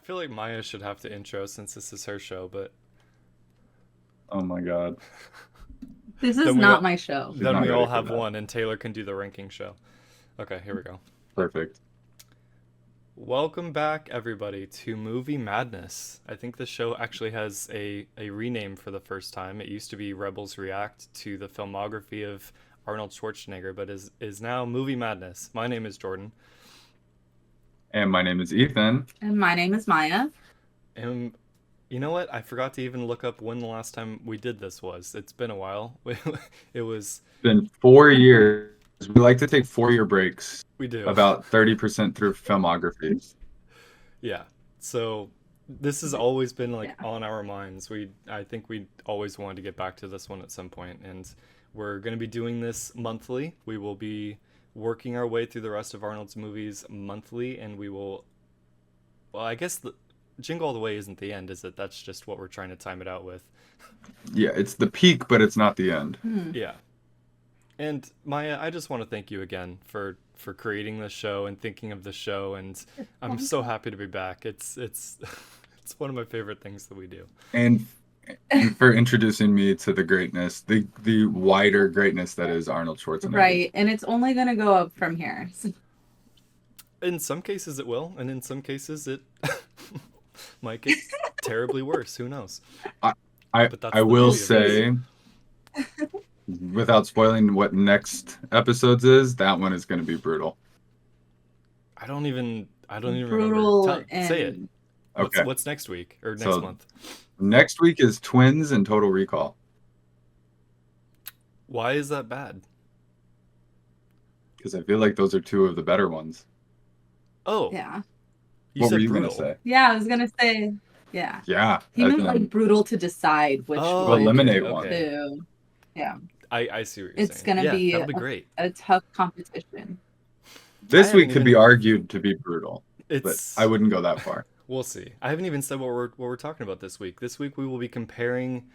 feel like Maya should have the intro since this is her show, but Oh my God. This is then we not all my show. She's then not we ready all for have that. one, and Taylor can do the ranking show. Okay, here we go. Perfect. Welcome back, everybody, to Movie Madness. I think this show actually has a rename for the first time. It used to be Rebels React to the filmography of Arnold Schwarzenegger, but is now Movie Madness. My name is Jordan. And my name is Ethan. And my name is Maya. And you know what? I forgot to even look up when the last time we did this was. It's been a while. It was. It's been 4 years. We like to take 4 year breaks, We do. about 30% through filmography. Yeah. So this has always been like Yeah. on our minds. I think we always wanted to get back to this one at some point, and we're going to be doing this monthly. We will be working our way through the rest of Arnold's movies monthly, and we will. Well, I guess the Jingle All the Way isn't the end, is it? That's just what we're trying to time it out with. Yeah, it's the peak, but it's not the end. Yeah. And Maya, I just want to thank you again for creating this show and thinking of the show, and I'm so happy to be back. It's it's one of my favorite things that we do. And for introducing me to the greatness, the wider greatness that is Arnold Schwarzenegger. Right. And it's only going to go up from here. In some cases it will, and in some cases it might get terribly worse. Who knows? I But that's I the will beauty of this. say, without spoiling what next episodes is, that one is going to be brutal. I don't even Brutal remember. Say it. and Okay. What's next week or next So- month? Next week is Twins and Total Recall. Why is that bad? Because I feel like those are two of the better ones. Oh, yeah. you What said were you brutal. going to say? Yeah, I was going to say, yeah. Yeah. He as meant in, like brutal to decide which Oh, one eliminate okay, one. okay. to. Yeah. I see what you're It's saying. going to Yeah, be that'll be great. a tough competition. This I week haven't could be even- argued to be brutal, but It's I wouldn't go that far. We'll see. I haven't even said what we're talking about this week. This week we will be comparing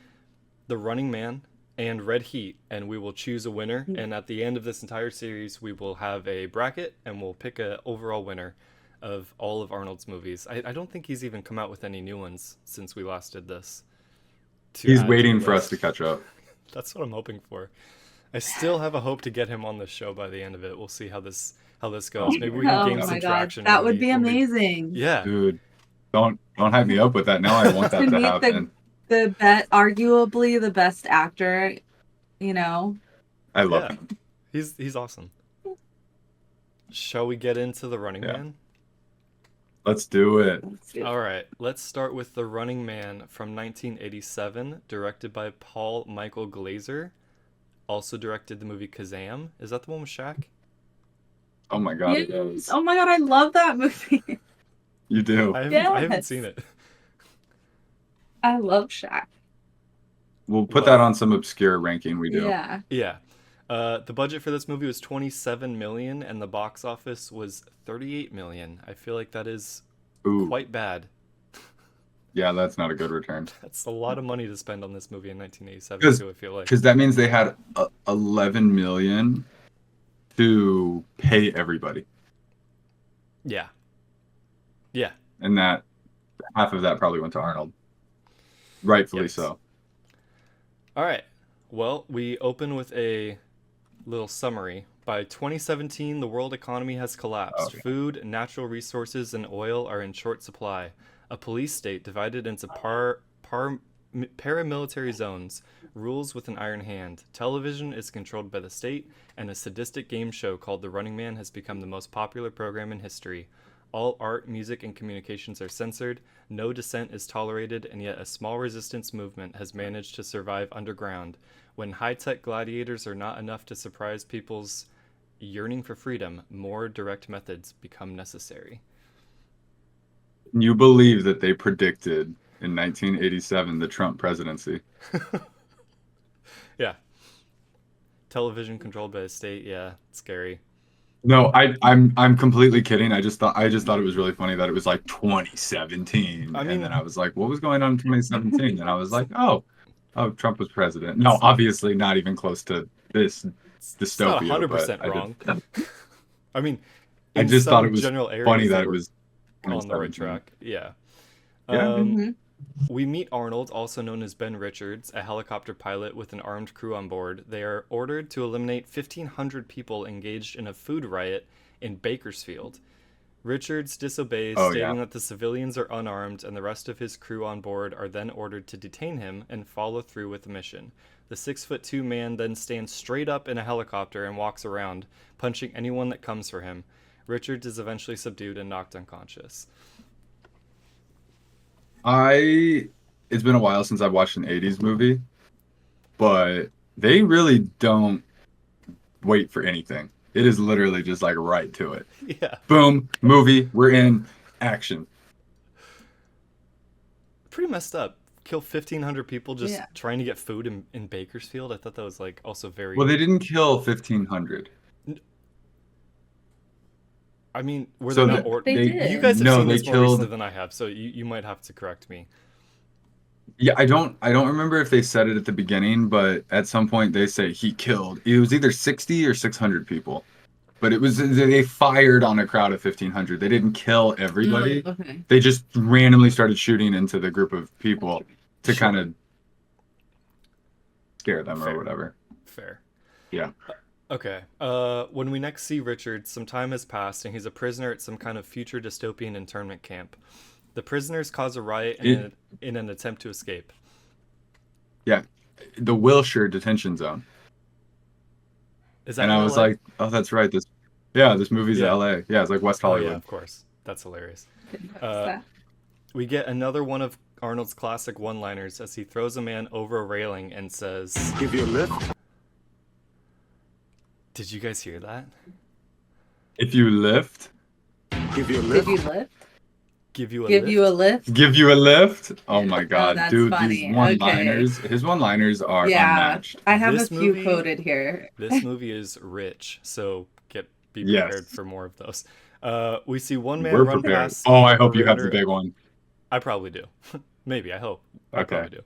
The Running Man and Red Heat, and we will choose a winner. And at the end of this entire series, we will have a bracket, and we'll pick a overall winner of all of Arnold's movies. I don't think he's even come out with any new ones since we last did this. to He's add to waiting the for us list. to catch up. That's what I'm hoping for. I still have a hope to get him on the show by the end of it. We'll see how this goes. Maybe we can Oh gain my some God. traction. That when would be when amazing. Yeah. Dude, don't hype me up with that. Now I want that To to meet happen. arguably the best actor, you know. I love Yeah. him. He's awesome. Shall we get into The Running Yeah. Man? Let's do it. All right, let's start with The Running Man from 1987, directed by Paul Michael Glazer. Also directed the movie Kazam. Is that the one with Shaq? Oh my God, it Yes. is. Oh my God, I love that movie. You do. I haven't Yes. seen it. I love Shaq. We'll put that on some obscure ranking we do. Yeah. Yeah. The budget for this movie was 27 million and the box office was 38 million. I feel like that is Ooh, quite bad. yeah, that's not a good return. That's a lot of money to spend on this movie in 1987 Because- too, I feel like. Because that means they had 11 million to pay everybody, Yeah. Yeah. and that half of that probably went to Arnold. Rightfully Yes. so. All right. Well, we open with a little summary. By 2017, the world economy has collapsed. Okay. Food, natural resources, and oil are in short supply. A police state divided into paramilitary zones rules with an iron hand. Television is controlled by the state, and a sadistic game show called The Running Man has become the most popular program in history. All art, music, and communications are censored. No dissent is tolerated, and yet a small resistance movement has managed to survive underground. When high-tech gladiators are not enough to surprise people's yearning for freedom, more direct methods become necessary. You believe that they predicted in 1987 the Trump presidency? Yeah. Television controlled by the state, yeah, scary. No, I'm completely kidding. I just thought it was really funny that it was like 2017, I mean- and then I was like, what was going on in 2017? And I was like, oh, Trump was president. No, obviously not even close to this It's not dystopia. 100% but wrong. I mean, I in just thought some it was general areas funny they that it were was on the right 2017. track. Yeah. Yeah. Mhm. We meet Arnold, also known as Ben Richards, a helicopter pilot with an armed crew on board. They are ordered to eliminate 1,500 people engaged in a food riot in Bakersfield. Richards disobeys, Oh yeah. stating that the civilians are unarmed, and the rest of his crew on board are then ordered to detain him and follow through with the mission. The 6'2" man then stands straight up in a helicopter and walks around, punching anyone that comes for him. Richards is eventually subdued and knocked unconscious. It's been a while since I've watched an 80s movie, but they really don't wait for anything. It is literally just like right to it. Yeah. Boom, movie, we're in, action. Pretty messed up. Kill 1,500 people just Yeah. trying to get food in Bakersfield. I thought that was like also very. Well, they didn't kill 1,500. I mean, were So they not? They did. You guys have No, seen they this more killed. recently than I have, so you might have to correct me. Yeah, I don't remember if they said it at the beginning, but at some point they say he killed. It was either 60 or 600 people. But it was they fired on a crowd of 1,500. They didn't kill everybody. Okay. They just randomly started shooting into the group of people to Sure. kind of scare them Fair. or whatever. Fair. Yeah. Okay. When we next see Richard, some time has passed, and he's a prisoner at some kind of future dystopian internment camp. The prisoners cause a riot in an attempt to escape. Yeah. The Wilshire detention zone. Is that And in I was LA? like, oh, that's right. This movie's Yeah. LA. Yeah, it's like West Oh Hollywood. yeah, of course. That's hilarious. Didn't notice Uh, that. We get another one of Arnold's classic one-liners as he throws a man over a railing and says, Give you a lift? "Did you guys hear that? If you lift, Give you a Give lift? you lift? Give you a Give lift?" you a lift? give you a lift. Oh my Oh, God, that's dude, funny. these one-liners, his one-liners are Yeah. unmatched. I have This a few movie- quoted here. This movie is rich, so be Yes. prepared for more of those. We see one man We're run prepared. past. Oh, I hope you have the perimeter- big one. I probably do. Maybe. I hope. I Okay. probably do.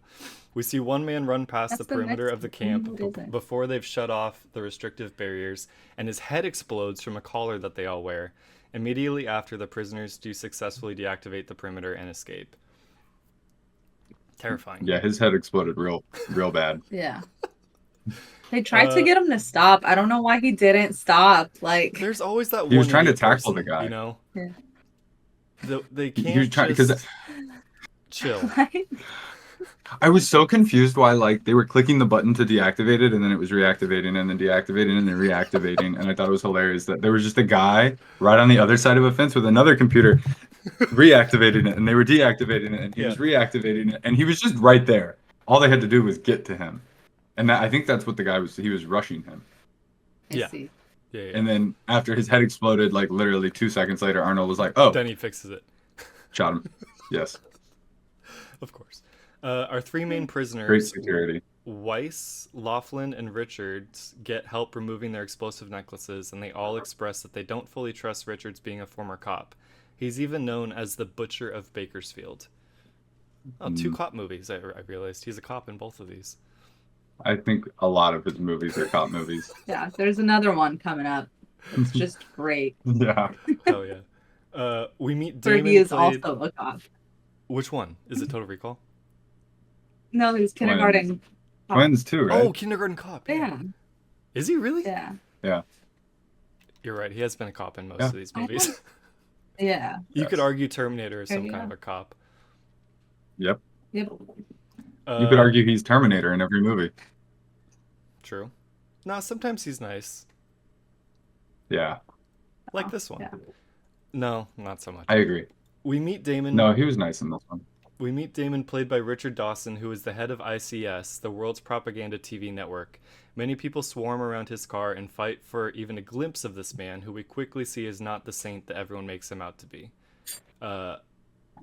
We see one man run past That's the the perimeter next of the one. camp What is it? before they've shut off the restrictive barriers, and his head explodes from a collar that they all wear. Immediately after, the prisoners do successfully deactivate the perimeter and escape. Terrifying. Yeah, his head exploded real bad. Yeah. They tried to Uh, get him to stop. I don't know why he didn't stop. Like, There's always that He was one trying to idiot tackle the person, guy. You know? Yeah. They He can't was trying just because chill. I was so confused why like they were clicking the button to deactivate it and then it was reactivating and then deactivating and then reactivating and I thought it was hilarious that there was just a guy right on the other side of a fence with another computer reactivating it and they were deactivating it and he was reactivating it and he was just right there. All they had to do was get to him. And I think that's what the guy was. He was rushing him. I Yeah. see. Yeah. And then after his head exploded, like literally 2 seconds later, Arnold was like, "Oh, Then he fixes it. shot him." Yes, Of course. Our three main great prisoners, security. Weiss, Laughlin, and Richards, get help removing their explosive necklaces, and they all express that they don't fully trust Richards being a former cop. He's even known as the Butcher of Bakersfield. Oh, two cop movies, I realized. He's a cop in both of these. I think a lot of his movies are cop movies. Yeah, there's another one coming up. It's just great. Yeah. Hell yeah. We meet Where Damon he is played... also a cop. Which one? Is it Total Recall? No, he's kindergarten. cop. Twins too, right? Oh, Kindergarten Cop. Yeah, Is he really? yeah, You're right. He has been a cop in most Yeah. of these movies. yeah. You could Yes. argue Terminator is There some you kind go. of a cop. Yep. Yep. You could argue he's Terminator in every movie. True. No, sometimes he's nice. Yeah, Like this one. Yeah. No, not so much. I agree. We meet Damon. No, he was nice in this one. We meet Damon, played by Richard Dawson, who is the head of ICS, the world's propaganda TV network. Many people swarm around his car and fight for even a glimpse of this man, who we quickly see is not the saint that everyone makes him out to be.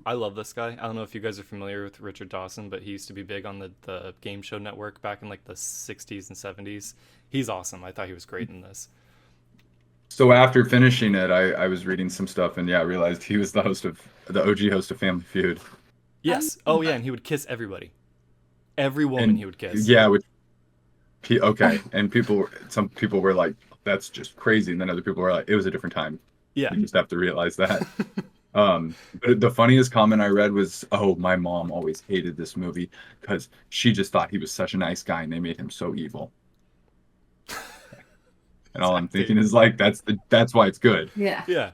I love this guy. I don't know if you guys are familiar with Richard Dawson, but he used to be big on the game show network back in like the 60s and 70s. He's awesome. I thought he was great in this. So after finishing it, I was reading some stuff and yeah, I realized he was the OG host of Family Feud. Yes. Oh, yeah, and he would kiss everybody. Every woman And he would kiss. Yeah, okay. And some people were like, "That's just crazy," and then other people were like, "It was a different time." Yeah. You just have to realize that. But the funniest comment I read was, "Oh, my mom always hated this movie because she just thought he was such a nice guy, and they made him so evil." And all I'm thinking is like, that's why it's good. Yeah. Yeah.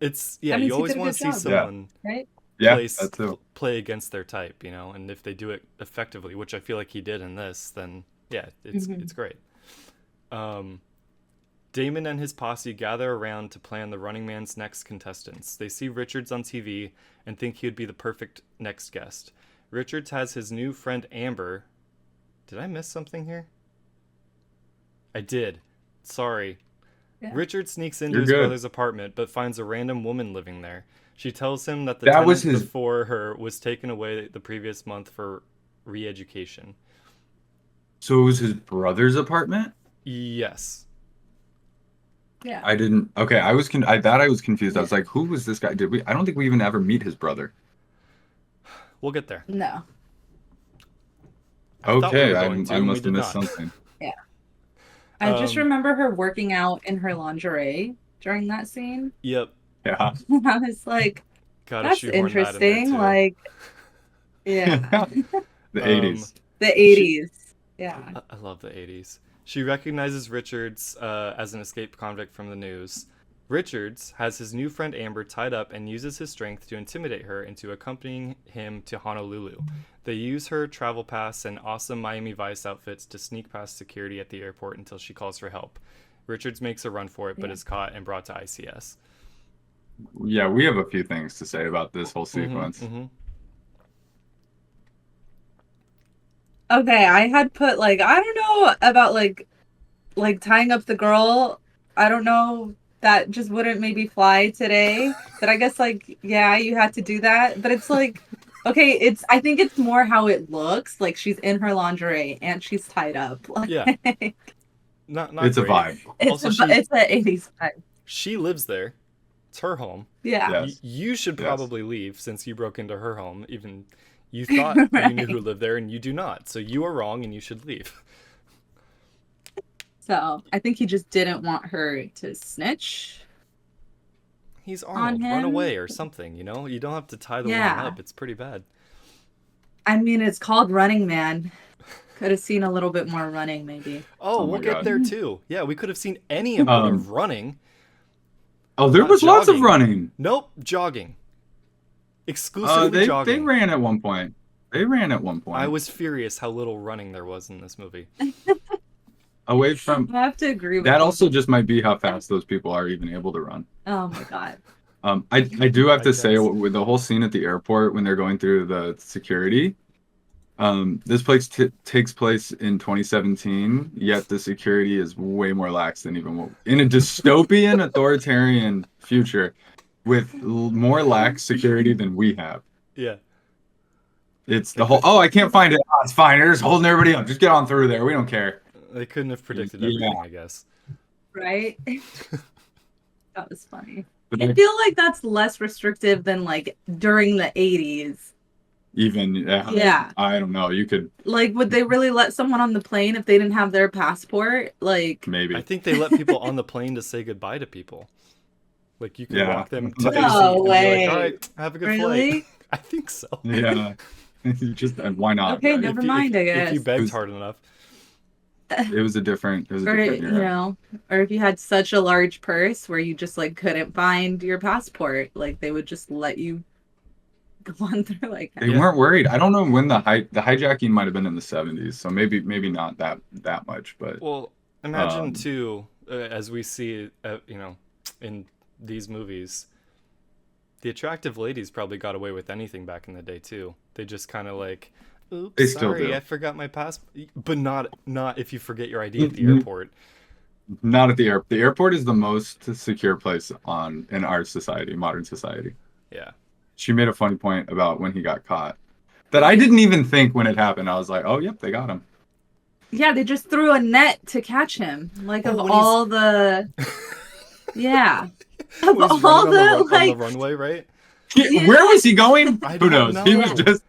It's That means you he always did a want good to see job. someone Right? Yeah, play, that's too. play against their type, you know, and if they do it effectively, which I feel like he did in this, then yeah, it's great. Damon and his posse gather around to plan the Running Man's next contestants. They see Richards on TV and think he would be the perfect next guest. Richards has his new friend Amber. Did I miss something here? I did. Sorry. Yeah. Richard sneaks into You're his good. brother's apartment but finds a random woman living there. She tells him that the That tenant was his- before her was taken away the previous month for re-education. So it was his brother's apartment? Yes. Yeah. I didn't. Okay, I was confused. I was like, who was this guy? Did we? I don't think we even ever meet his brother. We'll get there. No. I thought we Okay, were going to, I and we must did have missed not. something. I just remember her working out in her lingerie during that scene. Yep. Yeah. I was like, Gotta that's shoehorn that in there, interesting. too. Like, yeah. The 80s. The 80s. Yeah. I love the 80s. She recognizes Richards as an escaped convict from the news. Richards has his new friend Amber tied up and uses his strength to intimidate her into accompanying him to Honolulu. They use her travel pass and awesome Miami Vice outfits to sneak past security at the airport until she calls for help. Richards makes a run for it, but is caught and brought to ICS. Yeah, we have a few things to say about this whole sequence. Okay, I had put like, I don't know about like tying up the girl. I don't know. That just wouldn't maybe fly today. But I guess like, yeah, you had to do that. But it's like, okay, I think it's more how it looks. Like she's in her lingerie and she's tied up. Like, Yeah. Not It's a great. vibe. it's Also, it's an 80s vibe. She lives there. It's her home. Yeah. Yeah. You should Yes. probably leave since you broke into her home. Even you thought you knew who Right. lived there, and you do not. So you are wrong, and you should leave. So I think he just didn't want her to snitch. He's Arnold. Run him? away or something. You know, you don't have to tie the woman Yeah. up. It's pretty bad. I mean, it's called Running Man. Could have seen a little bit more running, maybe. Oh, Oh my we'll get God. there too. Yeah, we could have seen any amount of running. Oh, there Not was lots of jogging. running. Nope, jogging. Exclusively They jogging. ran at one point. They ran at one point. I was furious how little running there was in this movie. away from I have to agree with that. you. Also, just might be how fast those people are even able to run. Oh my god. I do have to Like say, that's- with the whole scene at the airport when they're going through the security, this place takes place in 2017, yet the security is way more lax than even in a dystopian authoritarian future with more lax security than we have. Yeah. It's the whole, oh, I can't find it. Oh, it's fine. They're just holding everybody up. Just get on through there. We don't care. They couldn't have predicted Yeah. everything, I guess. Right? That was funny. But I feel like that's less restrictive than like during the 80s. even, Yeah. I don't know. You could Like, would they really let someone on the plane if they didn't have their passport? Like, maybe. I think they let people on the plane to say goodbye to people. Like you can Yeah. walk them to No their seat and be way. like, all right, have a good really? flight. I think so. Yeah. Just why not? Okay, right? never mind, I guess. If you begged Who's- hard enough. It was a different Or, era. you know, or if you had such a large purse where you just like couldn't find your passport, like they would just let you go on through like They Yeah. weren't worried. I don't know when the hijacking might have been in the 70s, so maybe not that much, but Well, imagine Um, too, as we see, you know, in these movies, the attractive ladies probably got away with anything back in the day too. They just kind of like, oops, They still sorry, do. I forgot my passport. But not if you forget your ID at the Mhm. airport. not at the airport. The airport is the most secure place in our society, modern society. Yeah. She made a funny point about when he got caught that I didn't even think when it happened. I was like, oh, yep, they got him. yeah, they just threw a net to catch him. Like Oh, of when he's- all the yeah. He Of was all running on the on the like runway, right? Yeah. Where was he going? I Who don't knows? He was know. just,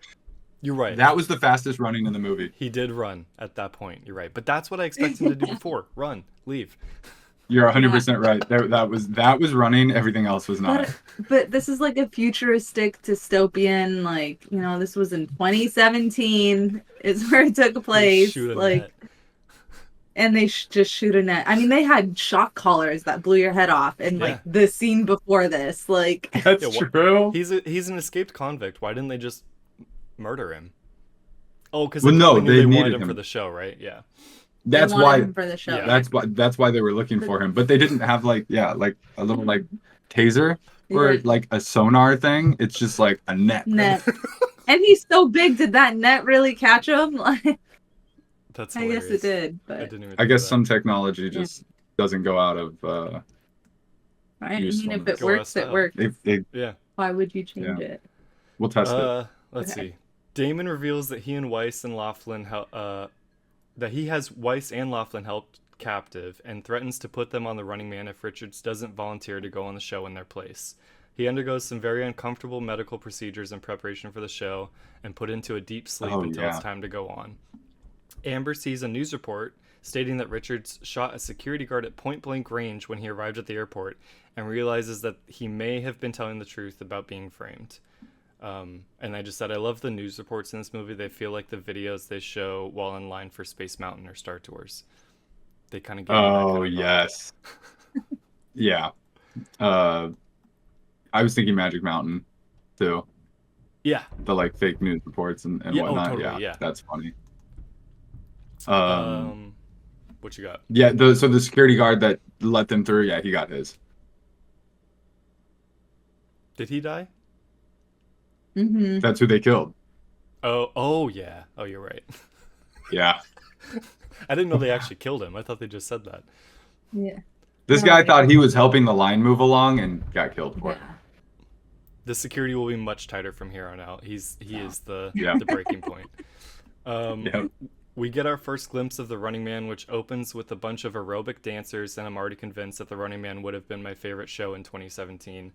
You're right. that was the fastest running in the movie. He did run at that point. You're right. But that's what I expect him to do before. Run. Leave. You're 100% right. That was running. Everything else was not. But this is like a futuristic dystopian, like, you know, this was in 2017 is where it took place. Shoot a Like, net. and they just shoot a net. I mean, they had shock collars that blew your head off, and Yeah. like the scene before this, like, That's Yeah, true. He's an escaped convict. Why didn't they just murder him? Oh, because Well, they no, probably knew they they wanted needed him for him. the show, right? Yeah. That's they wanted why. him for the show. Yeah. That's why they were looking for him. But they didn't have like like a little like taser or Yeah. like a sonar thing. It's just like a net. Net. And he's so big. Did that net really catch him? Like, That's I hilarious. guess it did, I but didn't even I think guess of that. some technology just doesn't go out of. right? I mean, if usefulness. it Go works, outside. it works. They Yeah. Why would you change Yeah. it? we'll test it. Let's Okay. see. Damon reveals that he and Weiss and Laughlin that he has Weiss and Laughlin held captive and threatens to put them on the running man if Richards doesn't volunteer to go on the show in their place. He undergoes some very uncomfortable medical procedures in preparation for the show and put into a deep sleep Oh, until yeah. it's time to go on. Amber sees a news report stating that Richards shot a security guard at point-blank range when he arrived at the airport and realizes that he may have been telling the truth about being framed. And I just said, I love the news reports in this movie. They feel like the videos they show while in line for Space Mountain or Star Tours. They kind of give you that Oh kind of vibe. yes. Yeah. I was thinking Magic Mountain too. Yeah. The like fake news reports and Yeah, oh, whatnot. totally, yeah. That's funny. What you got? Yeah, so the security guard that let them through, yeah, he got his. Did he die? Mm-hmm. That's who they killed. Oh yeah. Oh, you're right. Yeah. I didn't know they actually killed him. I thought they just said that. Yeah. This No, guy they- thought he was helping the line move along and got killed for it. Yeah. The security will be much tighter from here on out. He is the Yeah. the breaking point. Yep. We get our first glimpse of the Running Man, which opens with a bunch of aerobic dancers, and I'm already convinced that the Running Man would have been my favorite show in 2017.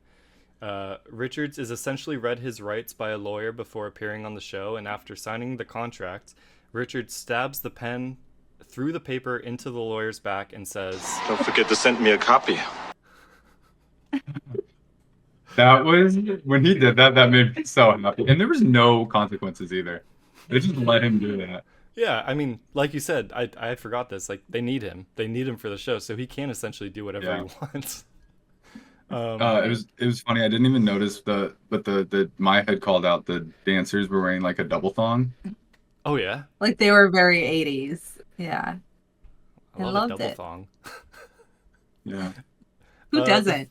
Richards is essentially read his rights by a lawyer before appearing on the show, and after signing the contract, Richards stabs the pen through the paper into the lawyer's back and says, Don't forget to send me a copy. That was when he did that. That made me so happy, and there was no consequences either. They just let him do that. yeah, I mean, like you said, I forgot this. Like, they need him. They need him for the show, so he can essentially do whatever Yeah. he wants. It was funny. I didn't even notice but my head called out the dancers were wearing like a double thong. Oh yeah, Like they were very 80s. Yeah. I love loved a double it. thong. Yeah. Who Uh, doesn't?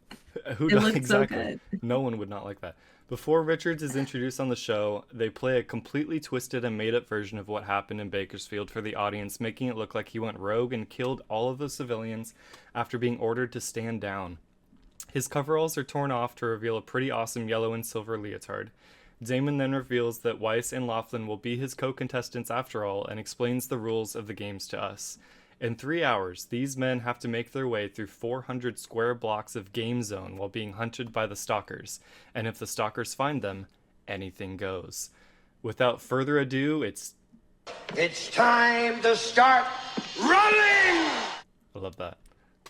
Who It does looked so exactly? good. No one would not like that. Before Richards is introduced on the show, they play a completely twisted and made-up version of what happened in Bakersfield for the audience, making it look like he went rogue and killed all of the civilians after being ordered to stand down. His coveralls are torn off to reveal a pretty awesome yellow and silver leotard. Damon then reveals that Weiss and Laughlin will be his co-contestants after all and explains the rules of the games to us. In 3 hours, these men have to make their way through 400 square blocks of game zone while being hunted by the stalkers, and if the stalkers find them, anything goes. Without further ado, it's Time to start running! I love that.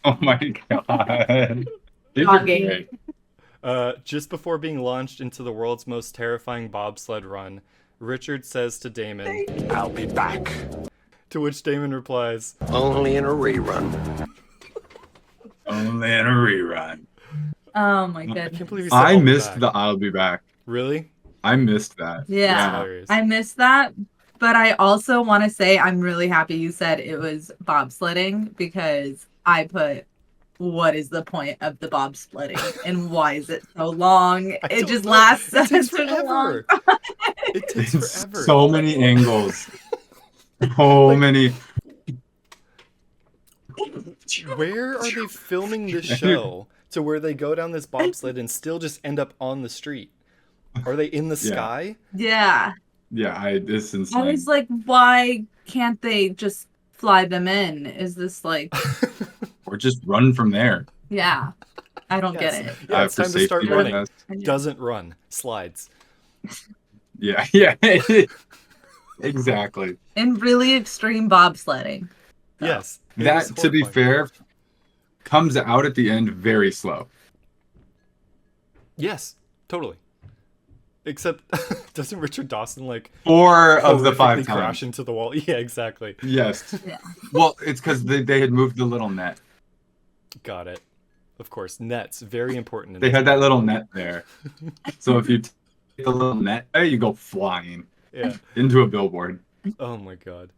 Oh my god. These are Jogging. great. Just before being launched into the world's most terrifying bobsled run, Richard says to Damon, I'll be back. to which Damon replies, Only in a rerun. Only in a rerun. Oh my I goodness. can't believe he said I "I'll be missed back." the I'll be back. Really? I missed that. Yeah. Hilarious. I missed that. But I also want to say I'm really happy you said it was bobsledding because I put, what is the point of the bobsledding and why is it so long? I It don't just know. lasts It takes such a long forever. It takes It's forever. so many angles. So many. Where are they filming this show to where they go down this bobsled and still just end up on the street? Are they in the Yeah. sky? Yeah. Yeah, it's I insane. was like, why can't they just fly them in? Is this like, Or just run from there. yeah. I don't get it. Yeah, it's For time to start safety, I running. guess. Doesn't run. Slides. Yeah, yeah. Exactly. And really extreme bobsledding. Yes. It That, was to be horrifying. fair, comes out at the end very slow. Yes, totally. Except, doesn't Richard Dawson like 4 of the 5 horrifically times. crash into the wall? Yeah, exactly. Yes. Yeah. Well, it's because they had moved the little net. Got it. Of course, nets, very important. In They this had that movie. little net there. So if you take the little net, there you go flying Yeah. into a billboard. Oh my god.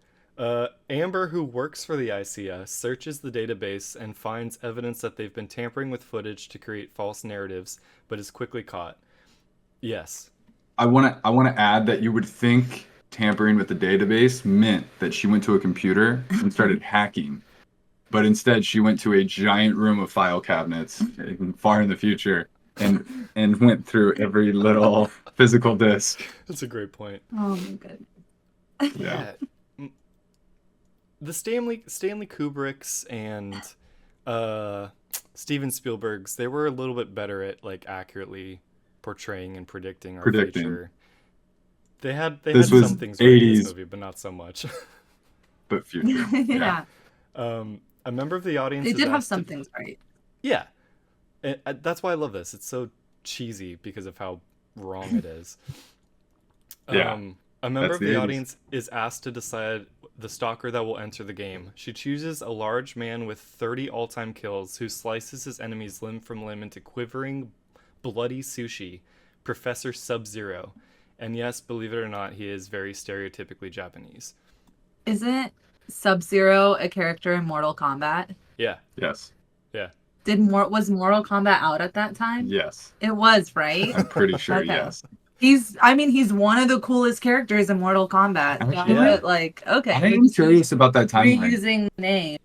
Amber, who works for the ICS, searches the database and finds evidence that they've been tampering with footage to create false narratives, but is quickly caught. Yes. I want to add that you would think tampering with the database meant that she went to a computer and started hacking. But instead, she went to a giant room of file cabinets far in the future and went through every little physical disk. That's a great point. Oh my god. Yeah. The Stanley Kubricks and Steven Spielberg's, they were a little bit better at like accurately portraying and predicting our future. They had This some was things right in this 80s. movie, but not so much. But future. Yeah. A member of the audience They is did have asked some to- things right. Yeah. And that's why I love this. It's so cheesy because of how wrong it is. Yeah. A member That's of the the 80s. audience is asked to decide the stalker that will enter the game. She chooses a large man with 30 all-time kills who slices his enemies limb from limb into quivering, bloody sushi, Professor Sub-Zero. And yes, believe it or not, he is very stereotypically Japanese. Isn't Sub-Zero a character in Mortal Kombat? Yeah. Yes. Yeah. Was Mortal Kombat out at that time? Yes. It was, right? I'm pretty sure. Okay. Yes. He's one of the coolest characters in Mortal Kombat. Actually, Yeah. But like, okay. I they're am just curious about that timeline. reusing the name.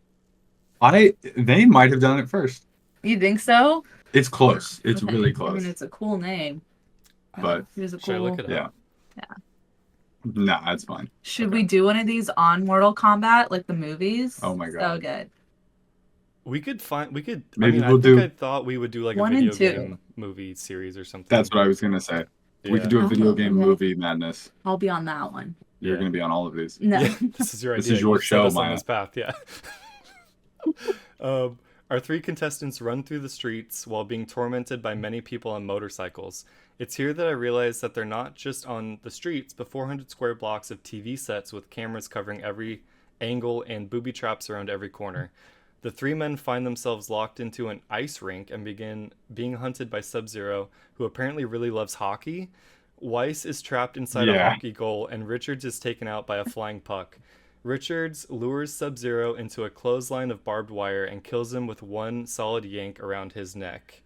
They might have done it first. You think so? It's close. It's Okay. really close. I mean, it's a cool name. But It was a Should I cool. look it up? yeah. Yeah. Nah, that's fine. Should Okay. we do one of these on Mortal Kombat, like the movies? Oh my So God. good. We could. Maybe I we'll think do- I thought we would do like a 1 and video 2. game movie series or something. That's what I was gonna say. We could do a Oh, video game okay. movie madness. I'll be on that one. You're Yeah. gonna be on all of these. No. Yeah, this is your idea. This is your You set show, us on Maya. this path, yeah. Our 3 contestants run through the streets while being tormented by many people on motorcycles. It's here that I realize that they're not just on the streets, but 400 square blocks of TV sets with cameras covering every angle and booby traps around every corner. The 3 men find themselves locked into an ice rink and begin being hunted by Sub-Zero, who apparently really loves hockey. Weiss is trapped inside a Yeah. hockey goal, and Richards is taken out by a flying puck. Richards lures Sub-Zero into a clothesline of barbed wire and kills him with one solid yank around his neck.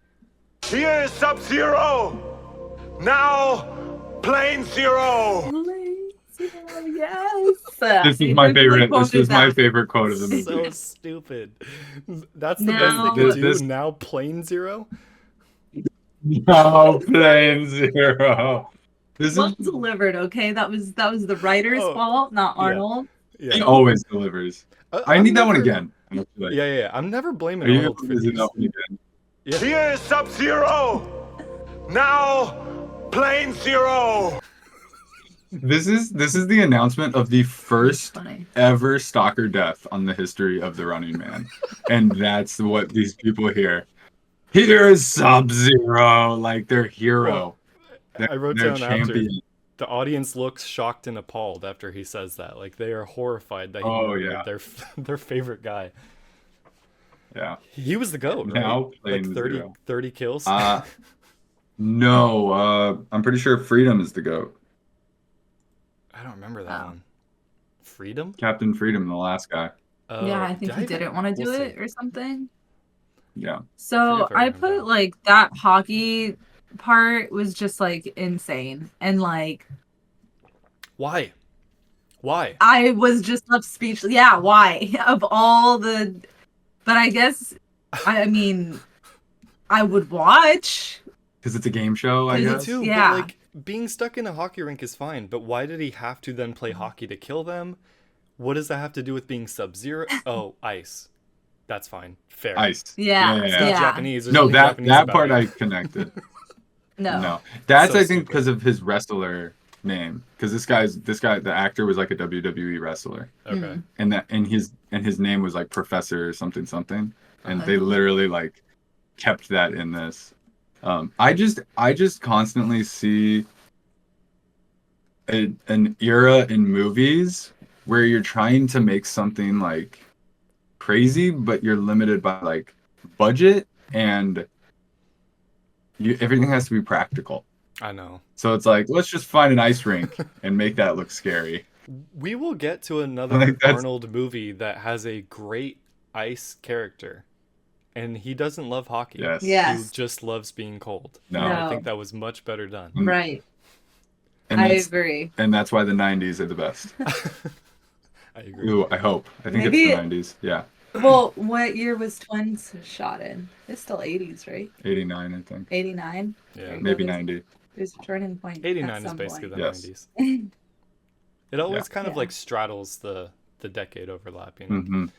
Here is Sub-Zero! Now, Plane Zero! Yes. This is my favorite. This is my favorite quote of the movie. So stupid. That's the Now- best thing to do. This- Now Plane Zero? No, Plane Zero. This Well is delivered, okay? That was the writer's Oh, fault, not yeah. Arnold. he Yeah. always delivers. I I'm need that one never- again. I'm like, Yeah. I'm never blaming Are you Arnold for gonna do these. that one again? Yeah. Here is Sub-Zero! Now, Plane Zero! This is the announcement of the first Funny. ever stalker death on the history of the Running Man, and that's what these people hear. Here's Sub-Zero, like their hero. I wrote their down after champion. the audience looks shocked and appalled after he says that. Like they are horrified that he Oh, murdered yeah. their favorite guy. Yeah. He was the goat, right? Now Like Plane 30, Zero. 30 kills. No, I'm pretty sure Freedom is the GOAT. I don't remember that Oh. one. Freedom? Captain Freedom, the last guy. Oh, Yeah, I think he even- didn't want to do we'll it see. or something. Yeah. So forget if I I remember put that. like that hockey part was just like insane. And like Why? Why? I was just left speechless. Yeah, why? Of all the but I guess I mean I would watch. Because it's a game show, I Me Me guess. too, Yeah. but like being stuck in a hockey rink is fine, but why did he have to then play hockey to kill them? What does that have to do with being Sub-Zero? Oh, ice. That's fine. Fair. Ice. Yeah. It's Yeah. not Japanese. There's No, nothing that Japanese that about part it. I connected. No. No, that's So I think stupid. because of his wrestler name. Because this guy, the actor was like a WWE wrestler, Okay. Mm. and his name was like Professor something something. and they literally like kept that in this. I just constantly see an era in movies where you're trying to make something like crazy, but you're limited by like budget and everything has to be practical. I know. So it's like, let's just find an ice rink and make that look scary. We will get to another Like, that's- Arnold movie that has a great ice character, and he doesn't love hockey. Yes. Yes. He just loves being cold. No. And I No. think that was much better done. Right. And I that's, agree. and that's why the 90s are the best. I agree. Ooh, I hope. I think Maybe- it's the 90s. Yeah. Well, what year was Twins shot in? It's still 80s, right? 89, I think. 89? Yeah. Maybe 90. There's a turning point. 89 at is some basically point. the Yes. 90s. It always Yeah. kind of Yeah. like straddles the decade overlap, you know.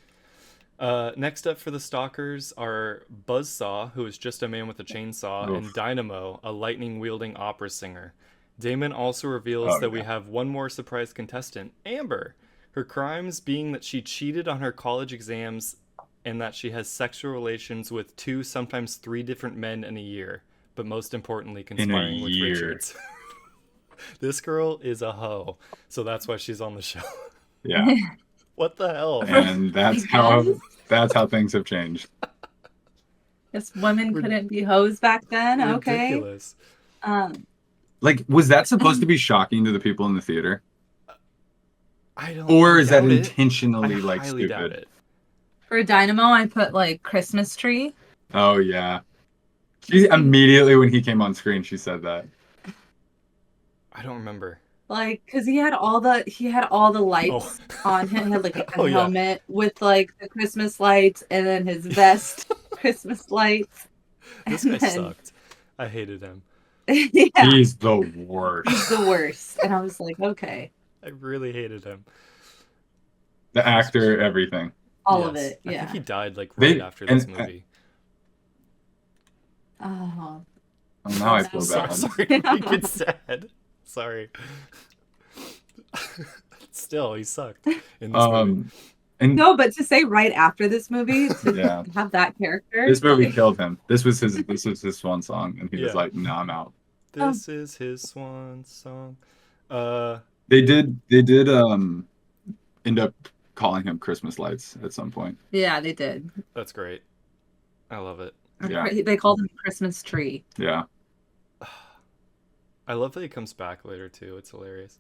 Mm-hmm. Next up for the stalkers are Buzzsaw, who is just a man with a chainsaw, and Oof. Dynamo, a lightning-wielding opera singer. Damon also reveals Oh, that we yeah. have one more surprise contestant, Amber. Her crimes being that she cheated on her college exams and that she has sexual relations with 2, sometimes 3 different men in a year, but most importantly, conspiring with year. Richards. This girl is a hoe, so that's why she's on the show. Yeah. What the hell? And that's how things have changed. Guess women couldn't be hoes back then. Okay. Ridiculous. Like, was that supposed to be shocking to the people in the theater? I don't. Or is that doubt it. intentionally I like highly doubt stupid? it. For Dynamo, I put like Christmas tree. Oh yeah. She immediately when he came on screen, she said that. I don't remember. Like, cause he had all the lights on him. He had like a Oh, yeah. helmet with like the Christmas lights, and then his vest Christmas lights. This And guy then- sucked. I hated him. Yeah, He's the worst. he's the worst. And I was like, okay, I really hated him. The actor, everything. all of Yes. it. I Yeah. think he died like They- right after this and- movie. Oh, Oh, now I feel Sorry, bad. sorry, you get sad. Sorry. Still, he sucked in this movie. And no, but to say right after this movie to Yeah. have that character. this movie like, killed him. This was his swan song, and he was Yeah. like, "No, I'm out." This is his swan song. They did end up calling him Christmas Lights at some point. Yeah, they did. That's great. I love it. Yeah. They called him Christmas tree. Yeah. I love that he comes back later too. It's hilarious.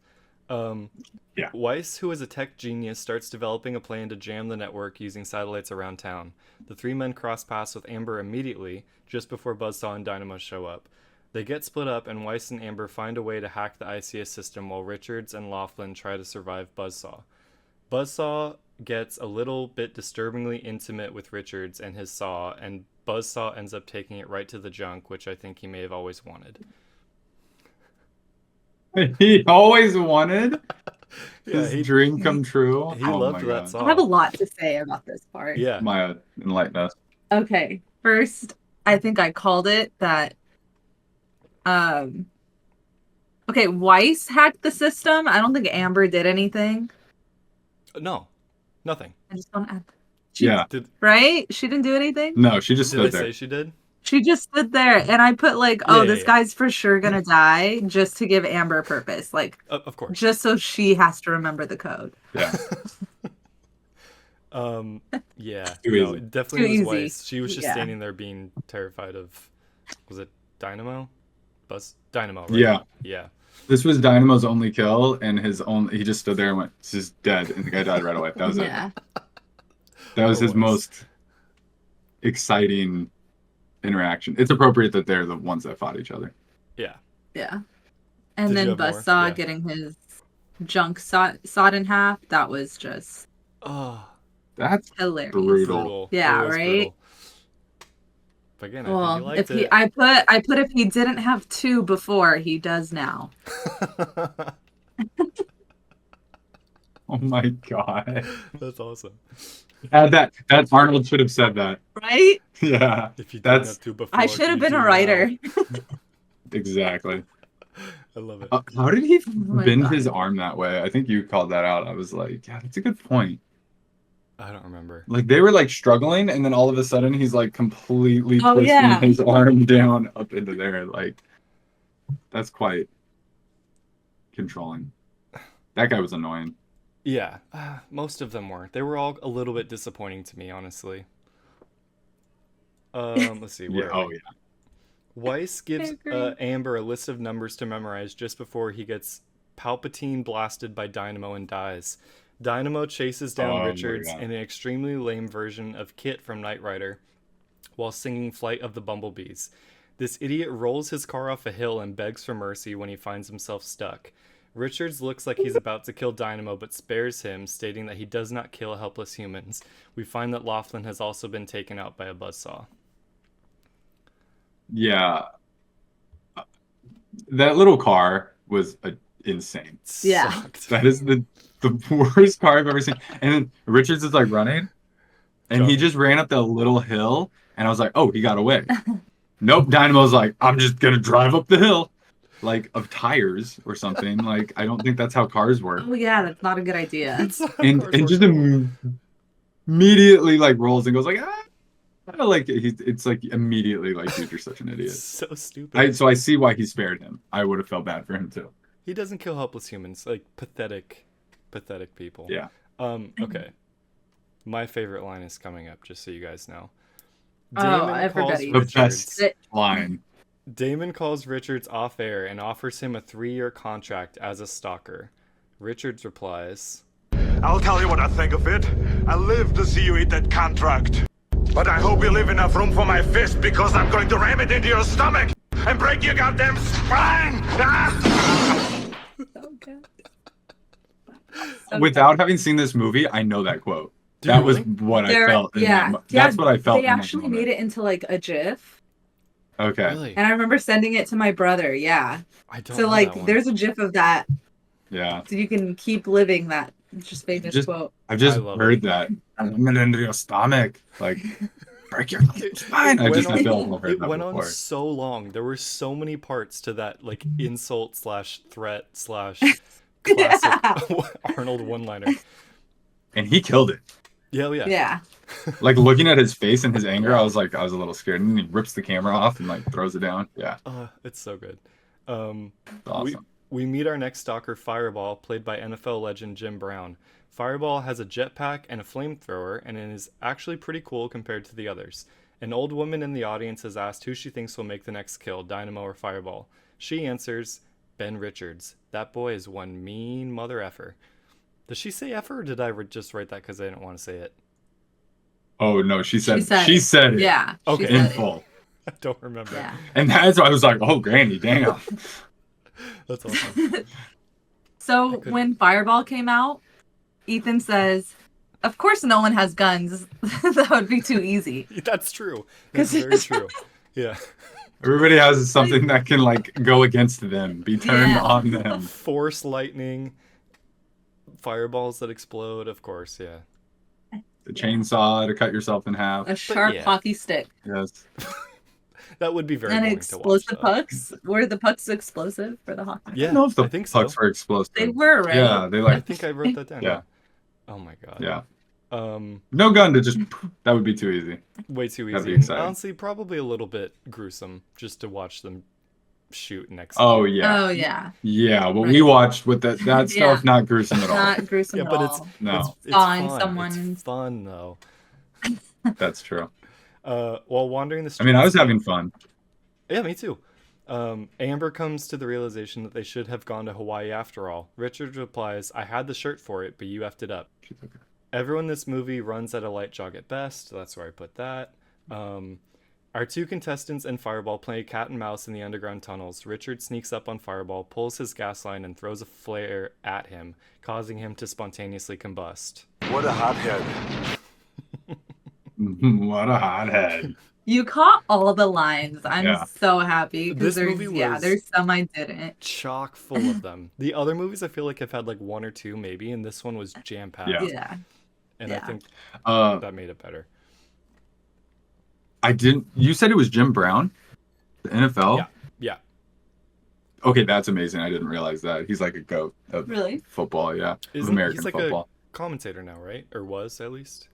Yeah. Weiss, who is a tech genius, starts developing a plan to jam the network using satellites around town. The 3 men cross paths with Amber immediately, just before Buzzsaw and Dynamo show up. They get split up, and Weiss and Amber find a way to hack the ICS system while Richards and Laughlin try to survive Buzzsaw. Buzzsaw gets a little bit disturbingly intimate with Richards and his saw, and Buzzsaw ends up taking it right to the junk, which I think he may have always wanted. He always wanted his he dream come true. he Oh loved my that God. song. I have a lot to say about this part. Yeah. Maya, enlighten us. Okay. First, I think I called it that. Okay, Weiss hacked the system. I don't think Amber did anything. No, nothing. I just don't add. Yeah. Did Right? She didn't do anything. No, she just did they stood there. say she did? She just stood there, and I put like, "Oh, Yeah, this yeah. guy's for sure gonna die," just to give Amber purpose, like Of course. just so she has to remember the code. Yeah. Yeah. Too No, easy. it definitely Too was easy. Weiss. She was just Yeah. standing there being terrified of. Was it Dynamo? Dynamo. Right? Yeah. Yeah. This was Dynamo's only kill, and he just stood there and went, "This is dead," and the guy died right away. That was Yeah. it. That was his Always. most exciting interaction. It's appropriate that they're the ones that fought each other. Yeah. Yeah. And Did then you have more? Buzzsaw Yeah. getting his junk sawed in half. That was just Oh, That's hilarious. brutal. brutal. Yeah, It was right? brutal. But again, I Well, think if he he, I put if he didn't have 2 before, he does now. liked it. Oh my God. That's awesome. That Arnold should have said that. Right? Yeah, If you didn't That's- have to before, I should have you been a do writer. now. exactly. I love it. How did he my bend God. his arm that way? I think you called that out. I was like, yeah, that's a good point. I don't remember. Like they were like struggling, and then all of a sudden he's like completely Oh, twisting yeah. his arm down up into there. Like that's quite controlling. That guy was annoying. Yeah, most of them were. They were all a little bit disappointing to me, honestly. Let's see. Where Yeah. are Oh we? yeah. Weiss gives agree. Amber a list of numbers to memorize just before he gets Palpatine blasted by Dynamo and dies. Dynamo chases down Oh my Richards God. in an extremely lame version of Kit from Knight Rider while singing Flight of the Bumblebees. This idiot rolls his car off a hill and begs for mercy when he finds himself stuck. Richards looks like he's about to kill Dynamo but spares him, stating that he does not kill helpless humans. We find that Laughlin has also been taken out by a buzzsaw. Yeah. That little car was insane. Yeah. Sucked. That is the worst car I've ever seen. And then Richards is like running, and he Johnny. just ran up that little hill, and I was like, oh, he got away. Nope, Dynamo's like, I'm just gonna drive up the hill, like of tires or something. Like I don't think that's how cars work. Oh yeah, that's not a good idea. It's not And cars and work just at all. immediately like rolls and goes like, ah. Like it's like immediately like, dude, you're such an idiot. So stupid. So I see why he spared him. I would have felt bad for him too. He doesn't kill helpless humans, like pathetic people. Yeah. Okay. My favorite line is coming up, just so you guys know. Oh, everybody. The Richards. best line. Damon calls Richards off air and offers him a 3-year contract as a stalker. Richards replies, I'll tell you what I think of it. I live to see you eat that contract. But I hope you leave enough room for my fist because I'm going to ram it into your stomach and break your goddamn spine! Ah! Without having seen this movie, I know that quote. Do That you was really? what I felt. Yeah, That's what I felt. They actually made it into like a GIF, Okay. Really? and I remember sending it to my brother. Yeah, I don't so know like, that one. there's a GIF of that, Yeah. so you can keep living that just famous Just- quote. I've just I love heard that. I'm gonna into your stomach. Like, break your spine. I went just on- I feel like I've heard It that went before. on so long. There were so many parts to that, like insult / threat / classic Arnold one-liner. And he killed it. Yeah, oh, yeah. Yeah, Like looking at his face and his anger, I was a little scared. And then he rips the camera off and like throws it down. Yeah. It's so good. It's awesome. We meet our next stalker, Fireball, played by NFL legend Jim Brown. Fireball has a jetpack and a flamethrower, and it is actually pretty cool compared to the others. An old woman in the audience has asked who she thinks will make the next kill, Dynamo or Fireball. She answers, Ben Richards. That boy is one mean mother effer. Does she say effer, or did I just write that because I didn't want to say it? Oh no, she said it. Yeah. she Okay. said In it. full. I don't remember. Yeah. And that's why I was like, oh granny, damn. That's awesome. So when Fireball came out, Ethan says, "Of course, no one has guns. That would be too easy." That's true. That's very true. Yeah. Everybody has something that can like go against them, be turned Yeah. on them. Force lightning, fireballs that explode, of course, yeah. The chainsaw to cut yourself in half. A sharp yeah. hockey stick. Yes. That would be very And boring to watch. explosive though. pucks. Were the pucks explosive for the hockey? Yeah, I don't know if the I think so. pucks were explosive. They were, right? Yeah, they I like think I wrote that down. Yeah. Oh my god. yeah. Um, No gun to just that would be too easy. way too That'd be easy. And exciting. honestly, probably a little bit gruesome just to watch them shoot and execute. Oh yeah. Oh yeah. Yeah, what Right. we watched with that Yeah. stuff not gruesome at all. Not gruesome Yeah, at but it's all. No, it's Sawing fun. someone. It's fun though. that's true. While wandering the I streets, mean, I was having fun. Yeah, me too. Amber comes to the realization that they should have gone to Hawaii after all. Richard replies, "I had the shirt for it, but you effed it up." She's okay. Everyone in this movie runs at a light jog at best. That's where I put that. Our two contestants and Fireball play cat and mouse in the underground tunnels. Richard sneaks up on Fireball, pulls his gas line, and throws a flare at him, causing him to spontaneously combust. What a hothead. What a hothead. You caught all the lines. I'm Yeah. so happy This because there's movie was- there's some I didn't. Chock full of them. The other movies I feel like I've had like one or two maybe, and this one was jam-packed. Yeah. Yeah. And I Yeah. think that made it better. I didn't. You said it was Jim Brown, the NFL. Yeah. Yeah. Okay, that's amazing. I didn't realize that. He's like a goat of Really? football. Yeah, of Isn't American he's like football. a commentator now, right? Or was, at least.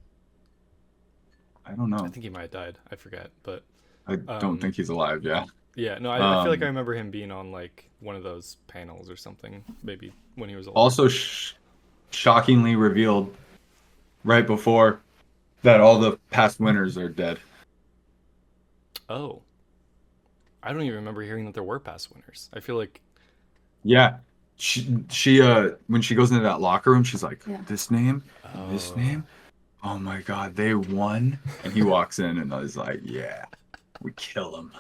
I don't know. I think he might have died. I forget. But I don't think he's alive. Yeah. yeah, no, I feel like I remember him being on like one of those panels or something, maybe when he was older. Also, shockingly revealed right before that all the past winners are dead. Oh. I don't even remember hearing that there were past winners. I feel like Yeah. She when she goes into that locker room, she's like, Yeah. this name, and this name. Oh my God, they won. And he walks in and I was like, yeah, we kill him.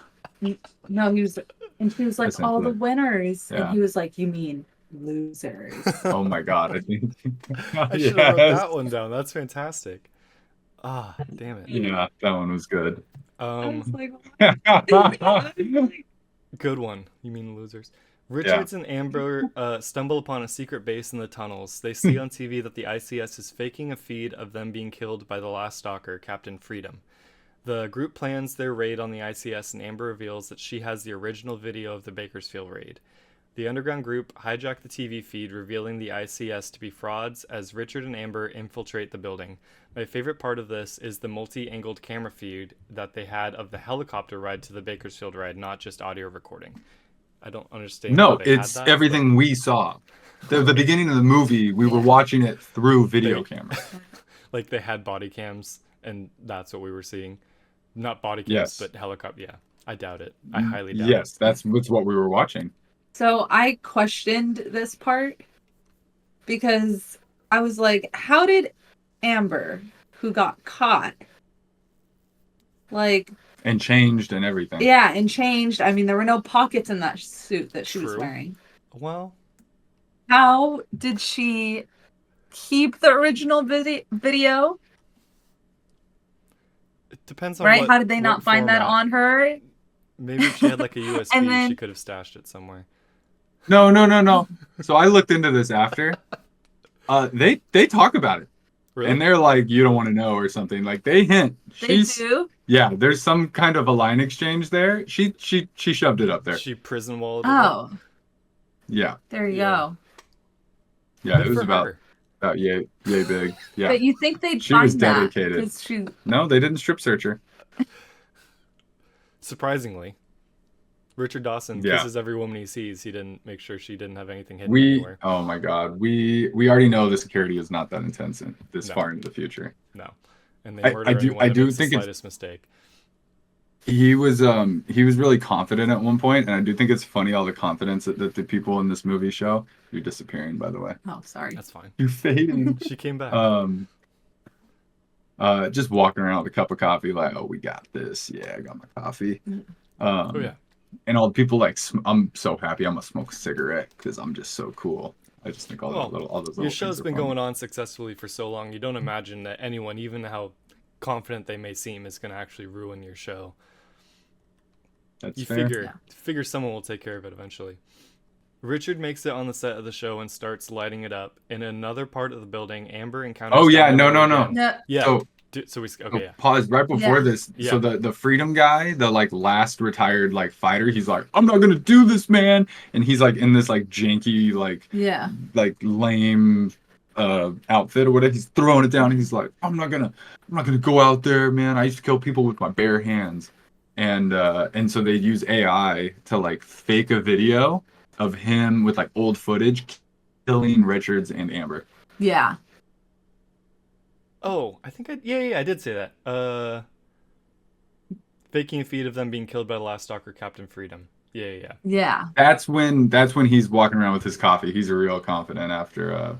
No, he was, and she was like, all the Essentially. winners. Yeah. And he was like, you mean losers. Oh my God, I think. I should have wrote that one down. That's fantastic. Ah, damn it. Yeah, that one was good. I was like, Good one. You mean losers. Richards and Amber stumble upon a secret base in the tunnels. They see on TV that the ICS is faking a feed of them being killed by the last stalker, Captain Freedom. The group plans their raid on the ICS, and Amber reveals that she has the original video of the Bakersfield raid. The underground group hijack the TV feed, revealing the ICS to be frauds as Richard and Amber infiltrate the building. My favorite part of this is the multi-angled camera feed that they had of the helicopter ride to the Bakersfield raid, not just audio recording. I don't understand. No, how they it's had that, everything we saw. The beginning of the movie, we were watching it through video camera. Like they had body cams, and that's what we were seeing. Not body cams, Yes. but helicopter. Yeah, I doubt it. I highly doubt Yes, it. that's what we were watching. so I questioned this part because I was like, how did Amber, who got caught, like, And changed and everything. yeah, and changed? I mean, there were no pockets in that suit that she was True. wearing. Well, How did she keep the original video? it depends on Right? what, How did they what not find that format. on her? Maybe if she had like a USB, And then- she could have stashed it somewhere. No. So I looked into this after. They talk about it. Really? And they're like, you don't want to know or something. Like they hint. They do? Yeah, there's some kind of a line exchange there. She shoved it up there. She prison walled. it. Oh, Yeah. there you Yeah. go. Yeah, Good it was for about her. yay big. Yeah. But you think they'd She find was that? dedicated. 'Cause she, No, they didn't strip search her. Surprisingly, Richard Dawson Yeah. kisses every woman he sees. He didn't make sure she didn't have anything hidden anywhere. Oh my God, we already know the security is not that intense this No. far into the future. No, and they I murder do- anyone I that do makes think the it's- slightest mistake. He was really confident at one point, and I do think it's funny all the confidence that the people in this movie show. You're disappearing, by the way. oh, sorry. That's fine. You're fading. She came back. Just walking around with a cup of coffee, like, oh, we got this. Yeah, I got my coffee. Oh yeah. And all the people like, I'm so happy. I'm gonna smoke a cigarette because I'm just so cool. I just think all Well, those little Your things show's are been fun. going on successfully for so long. You don't imagine that anyone, even how confident they may seem, is going to actually ruin your show. That's You fair. figure someone will take care of it eventually. Richard makes it on the set of the show and starts lighting it up. In another part of the building, Amber encounters. Oh yeah, Dynamo no. again. No, Yeah. So, So we so okay. Yeah. pause right before Yeah. this. Yeah. So the freedom guy, the like last retired like fighter, he's like, I'm not gonna do this, man. And he's like in this like janky like yeah. lame outfit or whatever. He's throwing it down. And he's like, I'm not gonna go out there, man. I used to kill people with my bare hands. And so they use AI to like fake a video of him with like old footage killing Richards and Amber. Yeah. Oh, I think I did say that. Faking a feed of them being killed by the last stalker, Captain Freedom. Yeah. Yeah. That's when he's walking around with his coffee. He's real confident after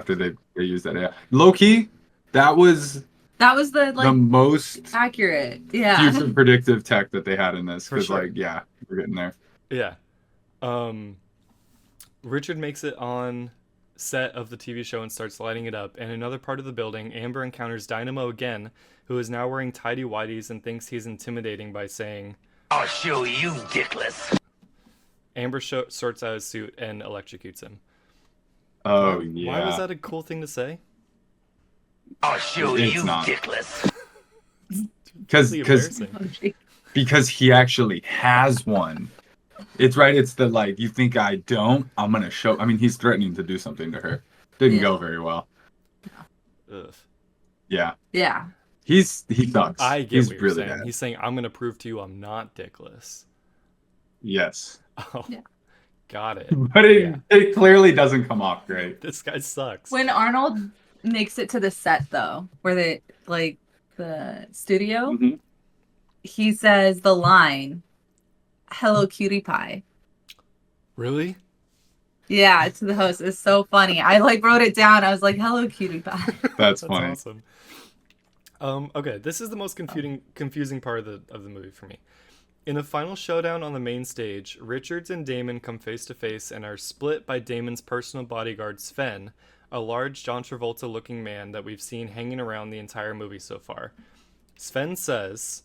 they use that AI. Low key, that was That was the the most accurate. Yeah. future predictive tech that they had in this. For Because sure. like, yeah, we're getting there. Yeah. Richard makes it on set of the TV show and starts lighting it up. In another part of the building, Amber encounters Dynamo again, who is now wearing tidy whities and thinks he's intimidating by saying, I'll show you, dickless. Amber sorts out his suit and electrocutes him. Oh Why- yeah. Why was that a cool thing to say? I'll show It's you, not. dickless. Because Really embarrassing. because he actually has one. It's right. It's the like, you think I don't? I'm gonna show. I mean, he's threatening to do something to her. Didn't Yeah. go very well. Ugh. Yeah. Yeah. He sucks. I get He's what you're really saying. bad. He's saying, I'm going to prove to you I'm not dickless. Yes. Oh, Yeah. got it. But it clearly doesn't come off great. This guy sucks. When Arnold makes it to the set, though, where they like the studio, Mhm. he says the line, "Hello, cutie pie." Really? Yeah, to the host. It's so funny. I like wrote it down. I was like, "Hello, cutie pie." That's funny. Awesome. Okay, this is the most confusing part of the movie for me. In a final showdown on the main stage, Richards and Damon come face to face and are split by Damon's personal bodyguard Sven, a large John Travolta-looking man that we've seen hanging around the entire movie so far. Sven says,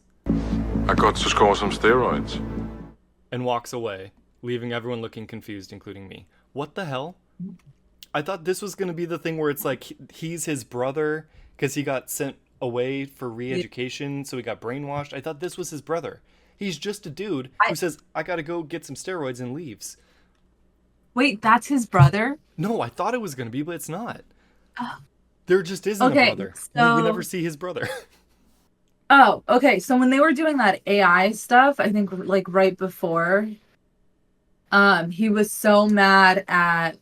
I got to score some steroids. and walks away, leaving everyone looking confused, including me. What the hell? I thought this was going to be the thing where it's like he's his brother because he got sent away for re-education, so he got brainwashed. I thought this was his brother. He's just a dude who says, I gotta go get some steroids, and leaves. Wait, that's his brother? No, I thought it was going to be, but it's not. There just isn't a brother. So... We never see his brother. Oh, okay. So when they were doing that AI stuff, I think like right before, he was so mad at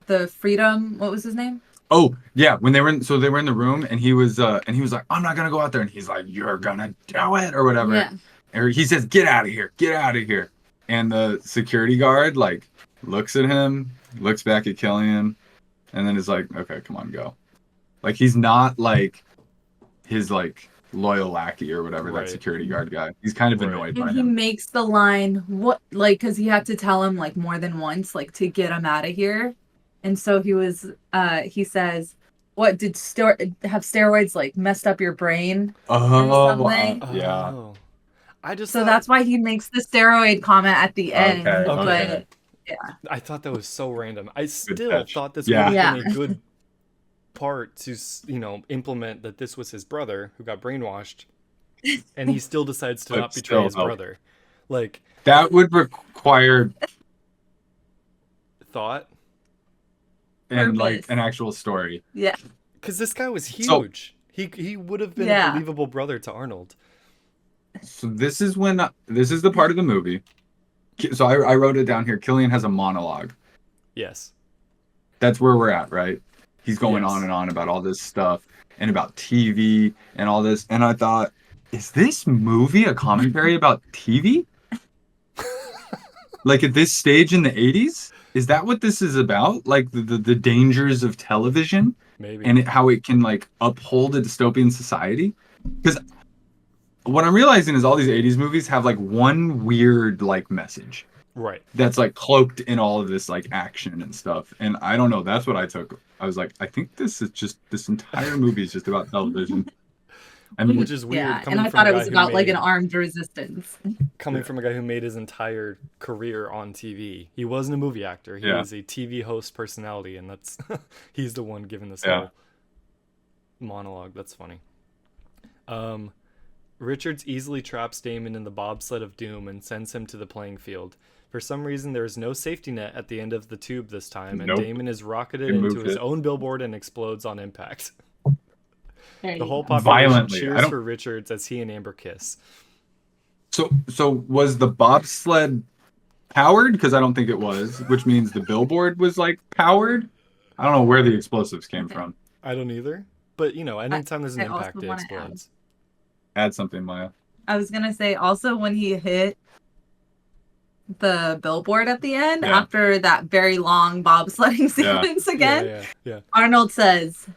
the Freedom. What was his name? Oh yeah, when they were in the room and he was like, I'm not gonna go out there, and he's like, you're gonna do it or whatever. Yeah. Or he says, get out of here. And the security guard like looks at him, looks back at Killian, and then is like, okay, come on, go. Like he's not like his like loyal lackey or whatever, Right. that security guard guy. He's kind of Right. annoyed And by he him. makes the line, what, like, because he had to tell him like more than once, like to get him out of here. And so he says, what, did have steroids like messed up your brain? something? Yeah. Oh. I just So thought, that's why he makes the steroid comment at the end. Okay. But I thought that was so random. I still catch. thought this Yeah. would have been Yeah. a good part to, implement that this was his brother who got brainwashed, and he still decides to But not betray still his help. brother. Like, That would require thought. and like Purpose. an actual story. yeah. Because this guy was So- huge. He would have been Yeah. a believable brother to Arnold. So this is the part of the movie. So I wrote it down here. Killian has a monologue. Yes. That's where we're at, right? He's going Yes. on and on about all this stuff and about TV and all this. And I thought, is this movie a commentary about TV? Like at this stage in the 80s? Is that what this is about? Like the dangers of television Maybe. and how it can like uphold a dystopian society? Because what I'm realizing is all these 80s movies have like one weird like message Right. that's like cloaked in all of this like action and stuff. And I don't know, that's what I took. I was like, I think this entire movie is just about television. I mean, Which is weird. Yeah. coming And I from thought a it guy was who about like an made- armed resistance. Coming from a guy who made his entire career on TV. He wasn't a movie actor. He Yeah. was a TV host personality, and that's he's the one giving this Yeah. whole monologue. That's funny. Richards easily traps Damon in the bobsled of doom and sends him to the playing field. For some reason, there is no safety net at the end of the tube this time, and Nope. Damon is rocketed They into moved his it. own billboard and explodes on impact. There The you whole go. population Violently. I cheers don't- for Richards as he and Amber kiss. so was the bobsled powered? Because I don't think it was, which means the billboard was like powered. I don't know where the explosives came from. I don't either. But, anytime there's an I also impact, it wanna add- explodes. Add something, Maya. I was gonna say also when he hit the billboard at the end Yeah. after that very long bobsledding Yeah. sequence again, Yeah. Arnold says,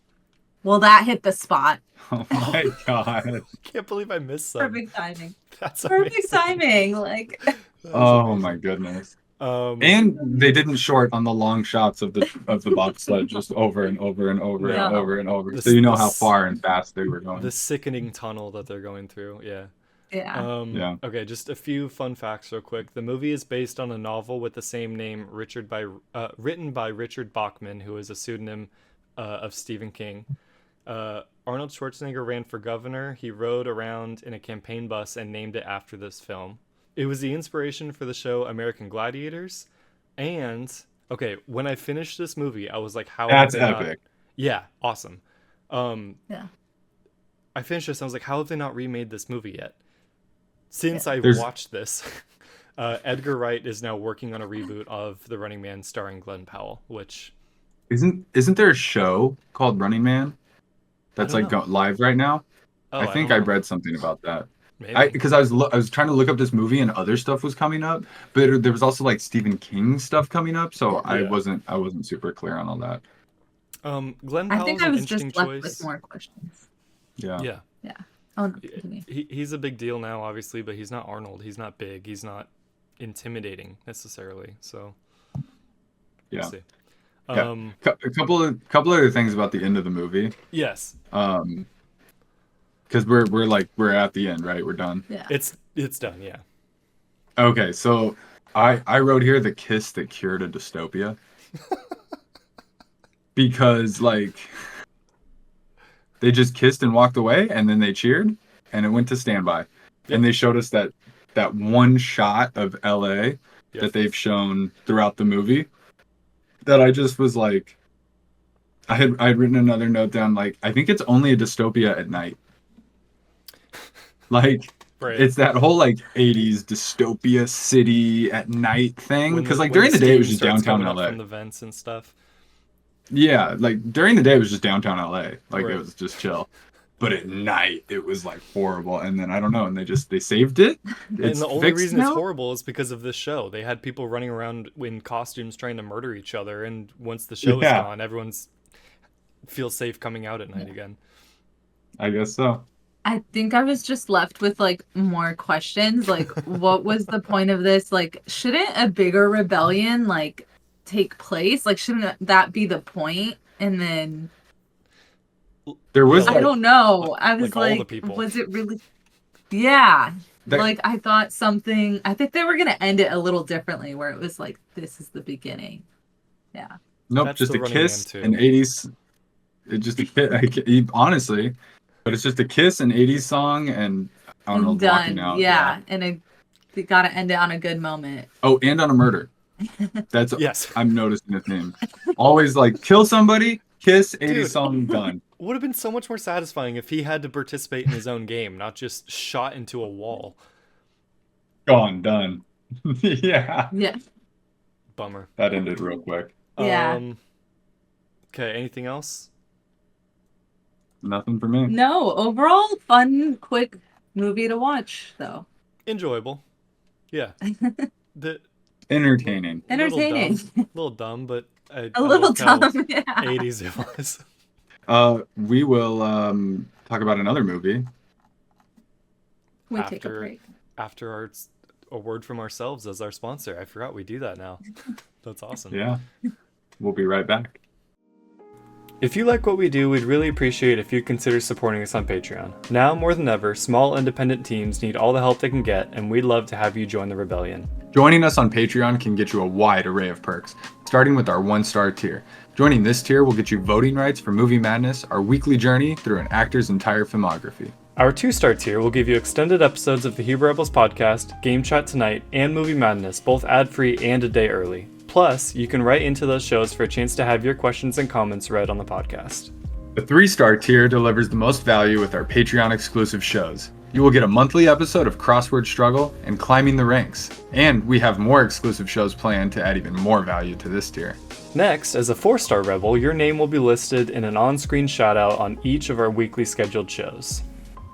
"Well, that hit the spot." Oh my god. Can't believe I missed some. Perfect timing. That's Perfect amazing. timing. Like, That is Oh amazing. my goodness. And And they didn't short on the long shots of the bobsled just over and over and over and No. over and over. This- So you know how this- far and fast they were going. the sickening tunnel that they're going through. Yeah. yeah. Yeah. Okay, just a few fun facts real quick. The movie is based on a novel with the same name, written by Richard Bachman, who is a pseudonym of Stephen King. Arnold Schwarzenegger ran for governor. He rode around in a campaign bus and named it after this film. It was the inspiration for the show American Gladiators. And, okay, when I finished this movie, I was like, how have That's they not- epic. Yeah, awesome. Yeah. I finished this. I was like, how have they not remade this movie yet? Since I There's- watched this, Edgar Wright is now working on a reboot of The Running Man starring Glenn Powell, which Isn't there a show called Running Man that's don't like know. live right now? oh, I I think don't I know. read something about that. Maybe. Because I was trying to look up this movie and other stuff was coming up, but there was also like Stephen King stuff coming up, so I Yeah. wasn't super clear on all that. Glenn I Powell's think I an was interesting just left choice. with more questions. Yeah. Yeah. Yeah. Oh, no, continue. He's a big deal now, obviously, but he's not Arnold. He's not big. He's not intimidating necessarily. So Yeah. we'll see. Yeah. A couple other things about the end of the movie. Yes, Because we're at the end, right? We're done. Yeah. it's done. Yeah. Okay, so I wrote here the kiss that cured a dystopia. Because like they just kissed and walked away and then they cheered and it went to standby. Yep. And they showed us that one shot of LA Yep. that they've shown throughout the movie that I just was like I had written another note down like I think it's only a dystopia at night. Like Right. it's that whole like 80s dystopia city at night thing When because the- like when during the day it was steam just starts downtown coming up LA. from the vents and stuff. Yeah, like during the day it was just downtown LA. Like Right. it was just chill. But at night it was like horrible and then I don't know and they saved it. And It's the only fixed reason it's now? horrible is because of this show. They had people running around in costumes trying to murder each other, and once the show is Yeah. gone, everyone's feels safe coming out at night again. I guess so. I think I was just left with like more questions. Like, what was the point of this? Like, shouldn't a bigger rebellion like take place? Like, shouldn't that be the point? And then There was Yeah, I don't know. I was like all the like, people. was it really? Yeah. That- Like I thought something. I think they were gonna end it a little differently, where it was like, this is the beginning. Yeah. Nope, That's just the a Running kiss, Man an 80s. It's just a kiss, honestly, but it's just a kiss, an 80s song, and Arnold And walking done. out. Yeah. And they gotta end it on a good moment. Oh, and on a murder. That's Yes. I'm noticing a theme. Always like kill somebody, kiss, 80s Dude. song, done. Would have been so much more satisfying if he had to participate in his own game, not just shot into a wall. Gone, done. Yeah, Yeah. Bummer. that ended real quick. Yeah. Okay, anything else? Nothing for me. No, overall fun, quick movie to watch though. Enjoyable. Yeah. The Entertaining. Entertaining. little dumb, but A little loved how dumb. Yeah. 80s it was. We will talk about another movie. We take a After- break. After a word from ourselves as our sponsor. I forgot we do that now. That's awesome. Yeah, we'll be right back. If you like what we do, we'd really appreciate if you consider supporting us on Patreon. Now more than ever, small independent teams need all the help they can get, and we'd love to have you join the rebellion. Joining us on Patreon can get you a wide array of perks, starting with our 1-star tier. Joining this tier will get you voting rights for Movie Madness, our weekly journey through an actor's entire filmography. Our 2-star tier will give you extended episodes of the Hebrew Rebels podcast, Game Chat Tonight, and Movie Madness, both ad-free and a day early. Plus, you can write into those shows for a chance to have your questions and comments read on the podcast. The 3-star tier delivers the most value with our Patreon exclusive shows. You will get a monthly episode of Crossword Struggle and Climbing the Ranks, and we have more exclusive shows planned to add even more value to this tier. Next, as a 4-star Rebel, your name will be listed in an on-screen shout-out on each of our weekly scheduled shows.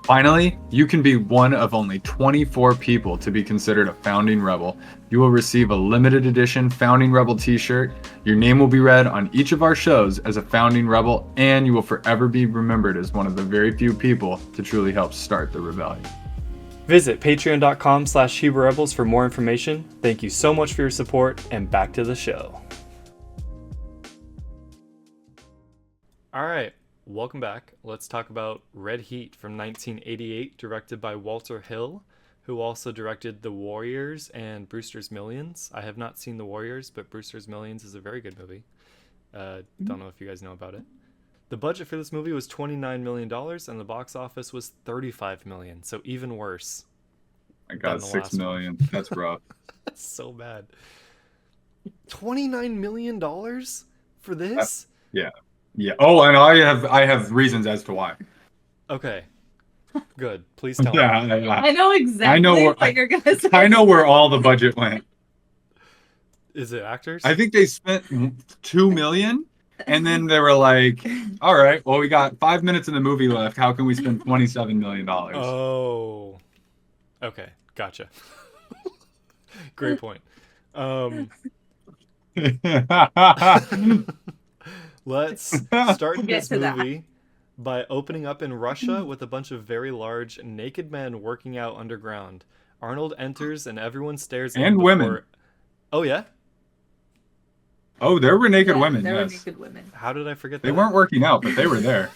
Finally, you can be one of only 24 people to be considered a Founding Rebel. You will receive a limited edition Founding Rebel t-shirt. Your name will be read on each of our shows as a Founding Rebel, and you will forever be remembered as one of the very few people to truly help start the rebellion. Visit patreon.com/Hebrew Rebels for more information. Thank you so much for your support, and back to the show. All right. Welcome back. Let's talk about Red Heat from 1988, directed by Walter Hill, who also directed The Warriors and Brewster's Millions. I have not seen The Warriors, but Brewster's Millions is a very good movie. Don't know if you guys know about it. The budget for this movie was $29 million, and the box office was $35 million, so even worse. I got Than the 6 last one. million. That's rough. That's so bad. $29 million for this? Yeah. Yeah. Oh, and I have reasons as to why. Okay. Good. Please tell me. Yeah, I know exactly what you're gonna say. I know where all the budget went. Is it actors? I think they spent $2 million, and then they were like, "All right, well, we got 5 minutes in the movie left. How can we spend $27 million?" Oh. Okay. Gotcha. Great point. Let's start Get this to that. movie by opening up in Russia with a bunch of very large naked men working out underground. Arnold enters and everyone stares at him And before... women. Oh yeah? Oh, there were naked women. There were Yes, naked women. How did I forget they that? weren't working out, but they were there.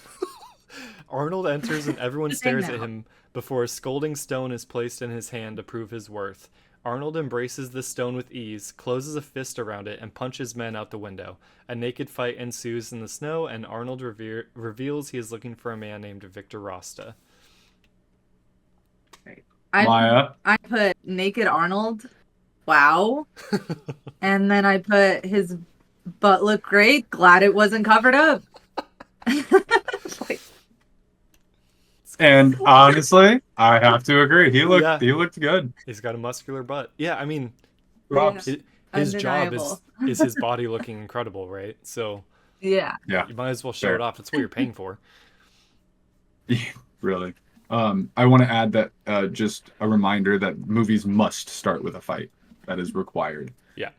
Arnold enters and everyone Good thing stares at now. him before a scolding stone is placed in his hand to prove his worth. Arnold embraces the stone with ease, closes a fist around it, and punches men out the window. A naked fight ensues in the snow, and Arnold reveals he is looking for a man named Victor Rasta. Maya. I put naked Arnold. Wow. And then I put his butt looked great. Glad it wasn't covered up. Like, And honestly, I have to agree. He looked Yeah. he looked good. He's got a muscular butt. Yeah, I mean, Props. his job Undeniable. is his body looking incredible, right? So yeah. Yeah, you might as well show Fair. it off. That's what you're paying for. really. I want to add that just a reminder that movies must start with a fight. That is required. Yeah.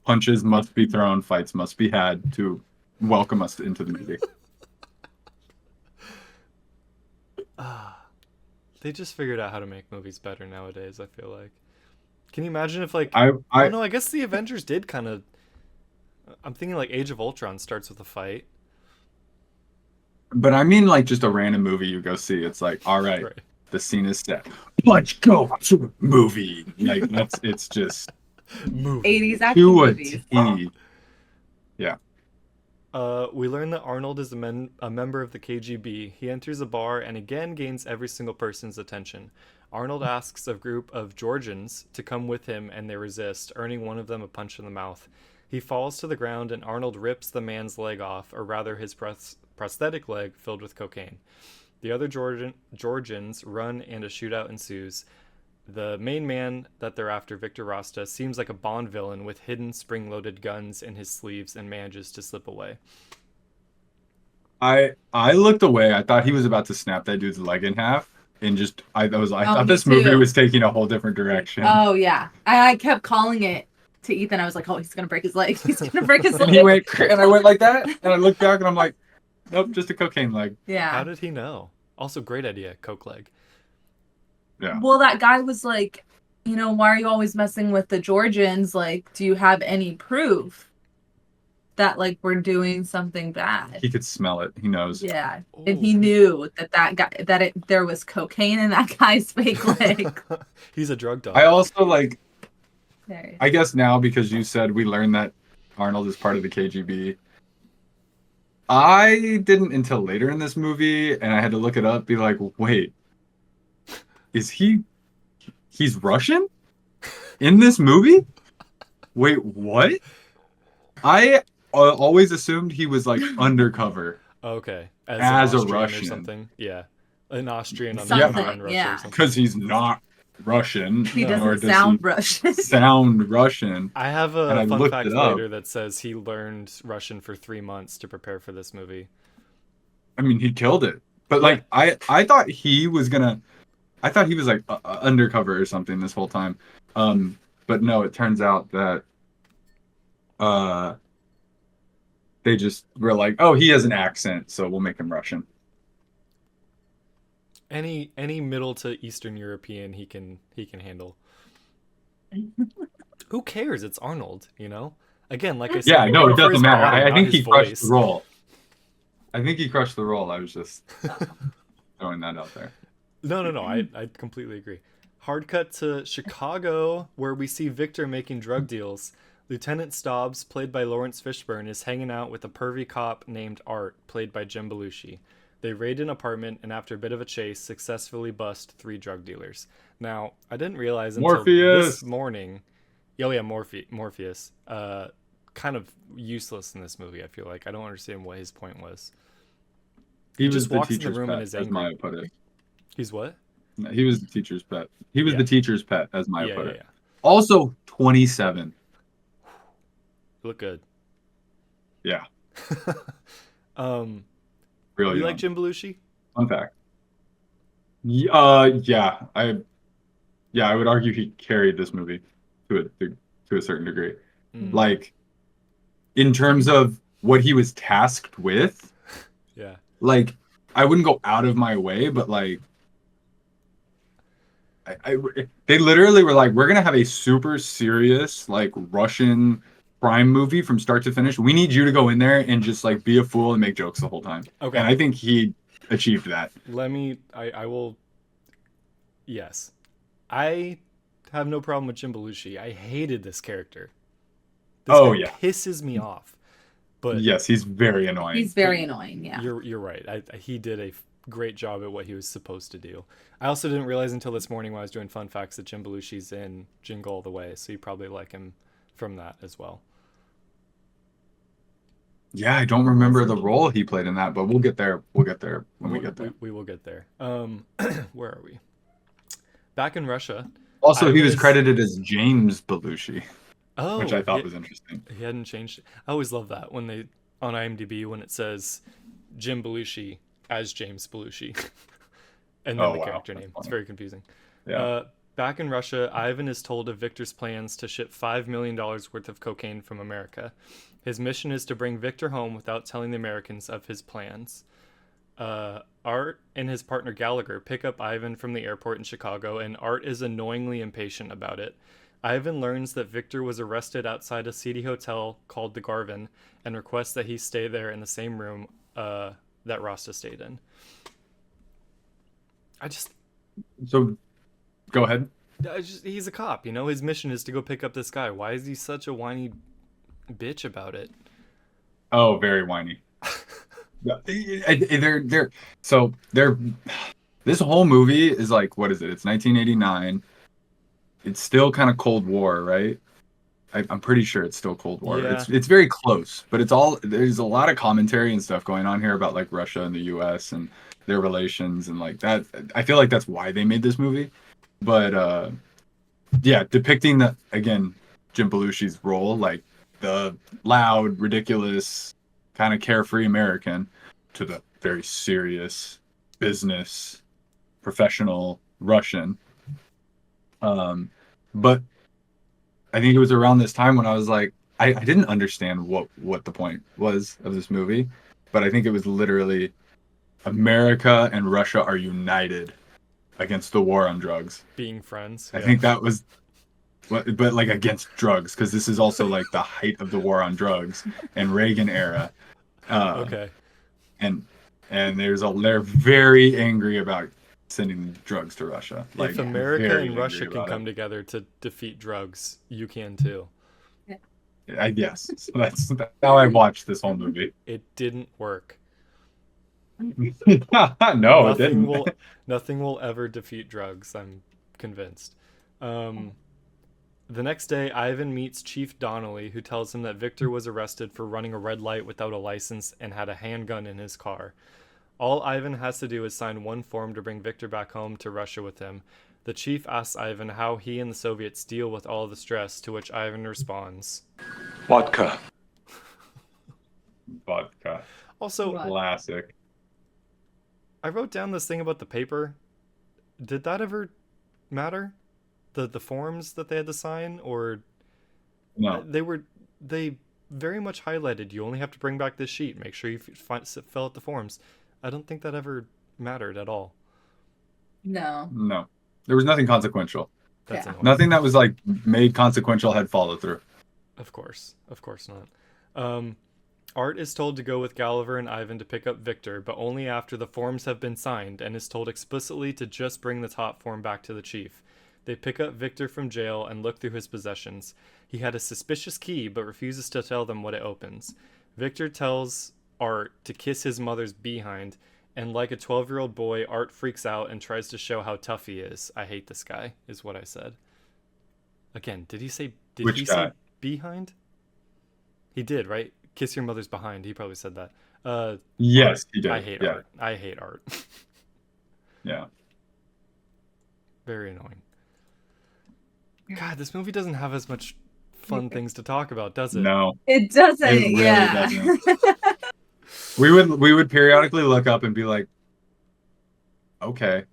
Punches must be thrown, fights must be had to welcome us into the movie. They just figured out how to make movies better nowadays, I feel like. Can you imagine if, like... I Oh, no, I guess the Avengers did kind of... I'm thinking, like, Age of Ultron starts with a fight. But I mean, like, just a random movie you go see. It's like, all right, Right. the scene is set. Let's go to a movie. Like, it's just 80s action to a movies. T. We learn that Arnold is a member of the KGB. He enters a bar and again gains every single person's attention. Arnold asks a group of Georgians to come with him and they resist, earning one of them a punch in the mouth. He falls to the ground and Arnold rips the man's leg off, or rather his prosthetic leg filled with cocaine. The other Georgians run and a shootout ensues. The main man that they're after, Victor Rasta, seems like a Bond villain with hidden spring-loaded guns in his sleeves and manages to slip away. I looked away. I thought he was about to snap that dude's leg in half, and just I thought me this movie too. was taking a whole different direction. Oh yeah. I kept calling it to Ethan. I was like, oh, he's gonna break his leg. He's gonna break his And leg. he went, and I went like that, and I looked back, and I'm like, nope, just a cocaine leg. Yeah. How did he know? Also, great idea, coke leg. Yeah. Well, that guy was like, why are you always messing with the Georgians? Like, do you have any proof that like we're doing something bad? He could smell it. He knows. Yeah. Ooh. And he knew that guy there was cocaine in that guy's fake leg. He's a drug dog. I also like. There. I guess now because you said we learned that Arnold is part of the KGB. I didn't until later in this movie, and I had to look it up. Be like, wait, he's Russian in this movie? Wait, what? I always assumed he was like undercover Okay. as an a Austrian Russian. Or something. Yeah. An Austrian Something, undercover in Russia yeah. or something. because he's not Russian. He No. Or doesn't does sound he Russian. sound Russian? I have And I a fun looked fact it up. later that says he learned Russian for 3 months to prepare for this movie. I mean, he killed it. But like, I thought he was like undercover or something this whole time. But no, it turns out that they just were like, oh, he has an accent, so we'll make him Russian. Any middle to Eastern European he can handle. Who cares? It's Arnold, Again, like I said, Yeah, no, we're it going for his doesn't matter. body, I not think his he crushed voice. the role. I think he crushed the role. I was just throwing that out there. No. I completely agree. Hard cut to Chicago, where we see Victor making drug deals. Lieutenant Stobbs, played by Lawrence Fishburne, is hanging out with a pervy cop named Art, played by Jim Belushi. They raid an apartment and after a bit of a chase, successfully bust 3 drug dealers. Now, I didn't realize until Morpheus! this morning... Oh yeah, Morpheus. kind of useless in this movie. I feel like I don't understand what his point was. He was just the walks in the teacher's room and pet, is as angry. Maya put it. He's what? He was the teacher's pet. He was Yeah. the teacher's pet, as Maya Yeah, put yeah, it. yeah. Also, 27. You look good. Yeah, Um, really. you like Jim Belushi? Fun fact. Yeah, I would argue he carried this movie to a certain degree. Mm. Like, in terms of what he was tasked with, Yeah. like, I wouldn't go out of my way, but like, they literally were like, we're gonna have a super serious like Russian crime movie from start to finish. We need you to go in there and just like be a fool and make jokes the whole time. Okay. And I think he achieved that. I will. Yes. I have no problem with Jim Belushi. I hated this character. This Oh, guy yeah. pisses me off. But Yes, he's very annoying. He's very annoying. Yeah. you're right. He did a great job at what he was supposed to do. I also didn't realize until this morning when I was doing fun facts that Jim Belushi's in Jingle All the Way, so you probably like him from that as well. Yeah, I don't remember the role he played in that, but we'll get there. We'll get there when we get there. We will get there. Where are we? Back in Russia. Also, he was Ivan is- credited as James Belushi, Oh, which I thought yeah, was interesting. he hadn't changed. I always love that when they on IMDb when it says Jim Belushi as James Belushi, and then Oh, the wow. character That's name. funny. It's very confusing. Yeah. Back in Russia, Ivan is told of Victor's plans to ship $5 million worth of cocaine from America. His mission is to bring Victor home without telling the Americans of his plans. Art and his partner Gallagher pick up Ivan from the airport in Chicago, and Art is annoyingly impatient about it. Ivan learns that Victor was arrested outside a seedy hotel called the Garvin and requests that he stay there in the same room that Rasta stayed in. So, go ahead. He's a cop, you know? His mission is to go pick up this guy. Why is he such a whiny bitch about it? Oh, very whiny. This whole movie is like, what is it? It's 1989. It's still kind of Cold War, right? I'm pretty sure it's still Cold War. Yeah. It's very close, but there's a lot of commentary and stuff going on here about like Russia and the US and their relations and like that. I feel like that's why they made this movie. But yeah, depicting that again, Jim Belushi's role, like the loud, ridiculous, kind of carefree American to the very serious business professional Russian. But I think it was around this time when I was like, I didn't understand what the point was of this movie, but I think it was literally America and Russia are united against the war on drugs. Being friends. I think that was, but like against drugs, because this is also like the height of the war on drugs and Reagan era. Okay. And they're very angry about sending drugs to Russia. If America very and Russia angry can about come it. together to defeat drugs, you can too. I guess. So that's how I watched this whole movie. It didn't work. No, it didn't. Nothing will ever defeat drugs, I'm convinced. The next day, Ivan meets Chief Donnelly, who tells him that Victor was arrested for running a red light without a license and had a handgun in his car. All Ivan has to do is sign one form to bring Victor back home to Russia with him. The chief asks Ivan how he and the Soviets deal with all the stress, to which Ivan responds, Vodka. Vodka. Also, Classic. I wrote down this thing about the paper. Did that ever matter? The forms that they had to sign, or No. they very much highlighted you only have to bring back this sheet. Make sure you fill out the forms. I don't think that ever mattered at all. No. No. There was nothing consequential. That's Yeah. annoying. Nothing that was like made consequential had follow through. Of course not. Art is told to go with Gulliver and Ivan to pick up Victor, but only after the forms have been signed, and is told explicitly to just bring the top form back to the chief. They pick up Victor from jail and look through his possessions. He had a suspicious key, but refuses to tell them what it opens. Victor tells Art to kiss his mother's behind, and like a 12-year-old boy, Art freaks out and tries to show how tough he is. I hate this guy, is what I said. Again, did he say Which guy? behind? He did, right? Kiss your mother's behind. He probably said that. Yes, Art. he did. I hate Yeah. Art. I hate Art. Yeah. Very annoying. God, this movie doesn't have as much fun things to talk about, does it? No, It doesn't. it really Yeah. doesn't. We would periodically look up and be like, okay,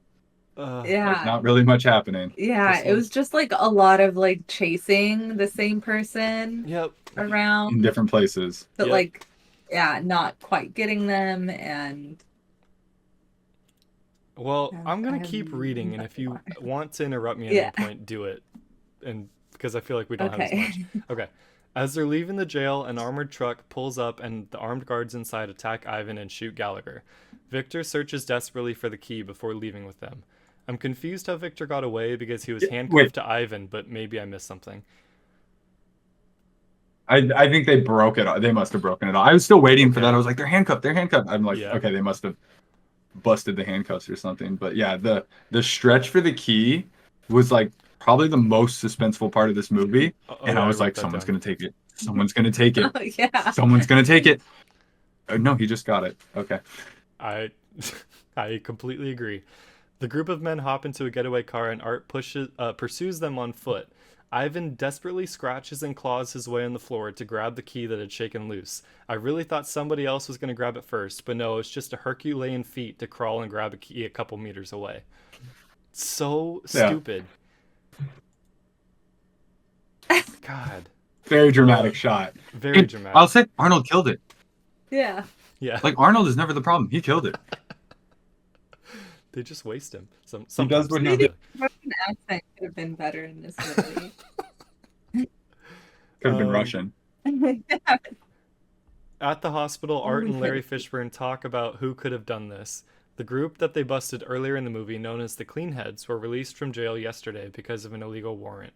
like Yeah. not really much happening. Yeah, This it was just like a lot of like chasing the same person Yep. In around, different places. but Yep. like, yeah, not quite getting them. And Well, Yeah, I'm I gonna have keep reading, and if you nothing want to interrupt me at Yeah. any point, do it. And because I feel like we don't have as okay. much. Okay. As they're leaving the jail, an armored truck pulls up and the armed guards inside attack Ivan and shoot Gallagher. Victor searches desperately for the key before leaving with them. I'm confused how Victor got away because he was handcuffed Wait. to Ivan, but maybe I missed something. I think they broke it. They must have broken it off. I was still waiting for Okay. that. I was like, they're handcuffed. They're handcuffed. I'm like, Yeah. okay, they must have busted the handcuffs or something. But yeah, the stretch for the key was like probably the most suspenseful part of this movie. And yeah, I was wrote like, that someone's down. gonna take it. Someone's gonna take it. Oh, yeah. Someone's gonna take it. No, he just got it. Okay. I I completely agree. The group of men hop into a getaway car and Art pursues them on foot. Ivan desperately scratches and claws his way on the floor to grab the key that had shaken loose. I really thought somebody else was going to grab it first, but no, it's just a Herculean feat to crawl and grab a key a couple meters away. So Yeah. stupid. God. Very dramatic shot. Very And dramatic. I'll say Arnold killed it. Yeah. Yeah. Like Arnold is never the problem. He killed it. They just waste him. Sometimes. He does what he Maybe did. Russian accent could have been better in this movie. Could have been Um, Russian. At the hospital, Art and Okay. Larry Fishburne talk about who could have done this. The group that they busted earlier in the movie, known as the Cleanheads, were released from jail yesterday because of an illegal warrant.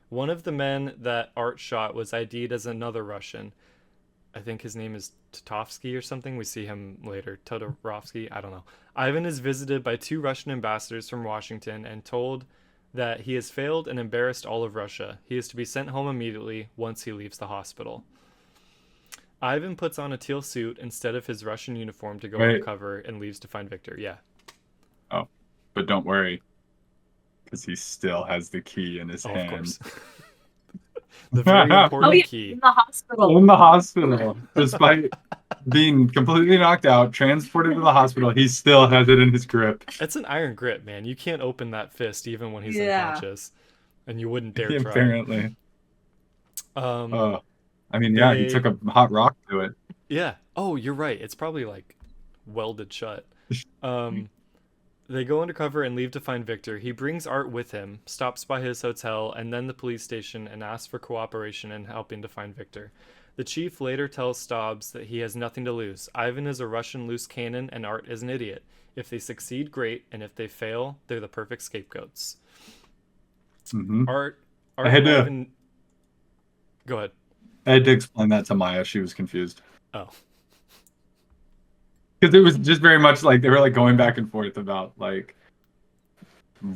One of the men that Art shot was ID'd as another Russian. I think his name is Tatovsky or something. We see him later. Todorovsky? I don't know. Ivan is visited by 2 Russian ambassadors from Washington and told that he has failed and embarrassed all of Russia. He is to be sent home immediately once he leaves the hospital. Ivan puts on a teal suit instead of his Russian uniform to go Wait. undercover and leaves to find Victor. Yeah. But don't worry, because he still has the key in his Oh, hand. of course. The very important Oh, yeah, key. in the hospital. In the hospital, despite being completely knocked out, transported to the hospital, he still has it in his grip. It's an iron grip, man. You can't open that fist even when he's Yeah. unconscious. And you wouldn't dare try. Apparently. Um, I mean, yeah, he they- took a hot rock to it. Yeah. Oh, you're right. It's probably like welded shut. They go undercover and leave to find Victor. He brings Art with him, stops by his hotel and then the police station and asks for cooperation in helping to find Victor. The chief later tells Stobbs that he has nothing to lose. Ivan is a Russian loose cannon and Art is an idiot. If they succeed, great, and if they fail, they're the perfect scapegoats. Hmm Art I had and to- Ivan... Go ahead. I had to explain that to Maya. She was confused. Oh. Because it was just very much like they were like going back and forth about like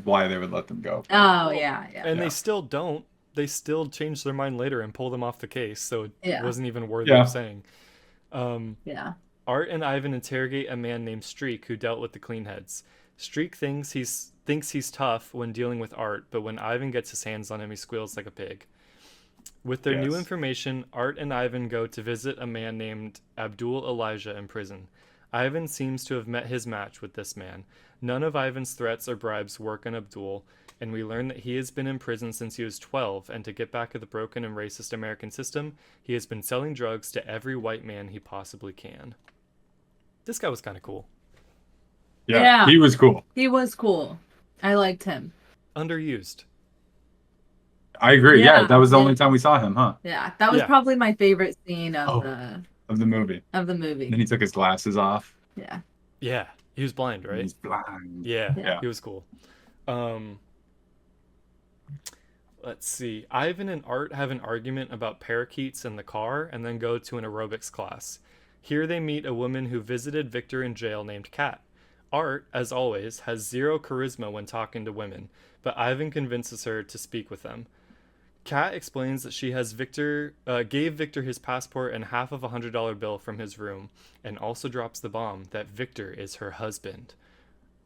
why they would let them go. Oh, yeah, yeah. And Yeah. they still don't. They still change their mind later and pull them off the case, so it Yeah. wasn't even worthy Yeah. of saying. Yeah. Art and Ivan interrogate a man named Streak who dealt with the Cleanheads. Streak thinks he's tough when dealing with Art, but when Ivan gets his hands on him, he squeals like a pig. With their new Yes. information, Art and Ivan go to visit a man named Abdul Elijah in prison. Ivan seems to have met his match with this man. None of Ivan's threats or bribes work on Abdul, and we learn that he has been in prison since he was 12, and to get back at the broken and racist American system, he has been selling drugs to every white man he possibly can. This guy was kind of cool. Yeah, Yeah. he was cool. He was cool. I liked him. Underused. I agree. Yeah, Yeah. that was the only time we saw him, huh? Yeah, that was Yeah. probably my favorite scene of Oh. the Of the movie. movie. Then he took his glasses off. Yeah. Yeah, he was blind, right? He's blind. Yeah, Yeah. he was cool. Let's see. Ivan and Art have an argument about parakeets in the car and then go to an aerobics class. Here they meet a woman who visited Victor in jail named Kat. Art, as always, has zero charisma when talking to women, but Ivan convinces her to speak with them. Kat explains that she has gave Victor his passport and half of $100 bill from his room, and also drops the bomb that Victor is her husband.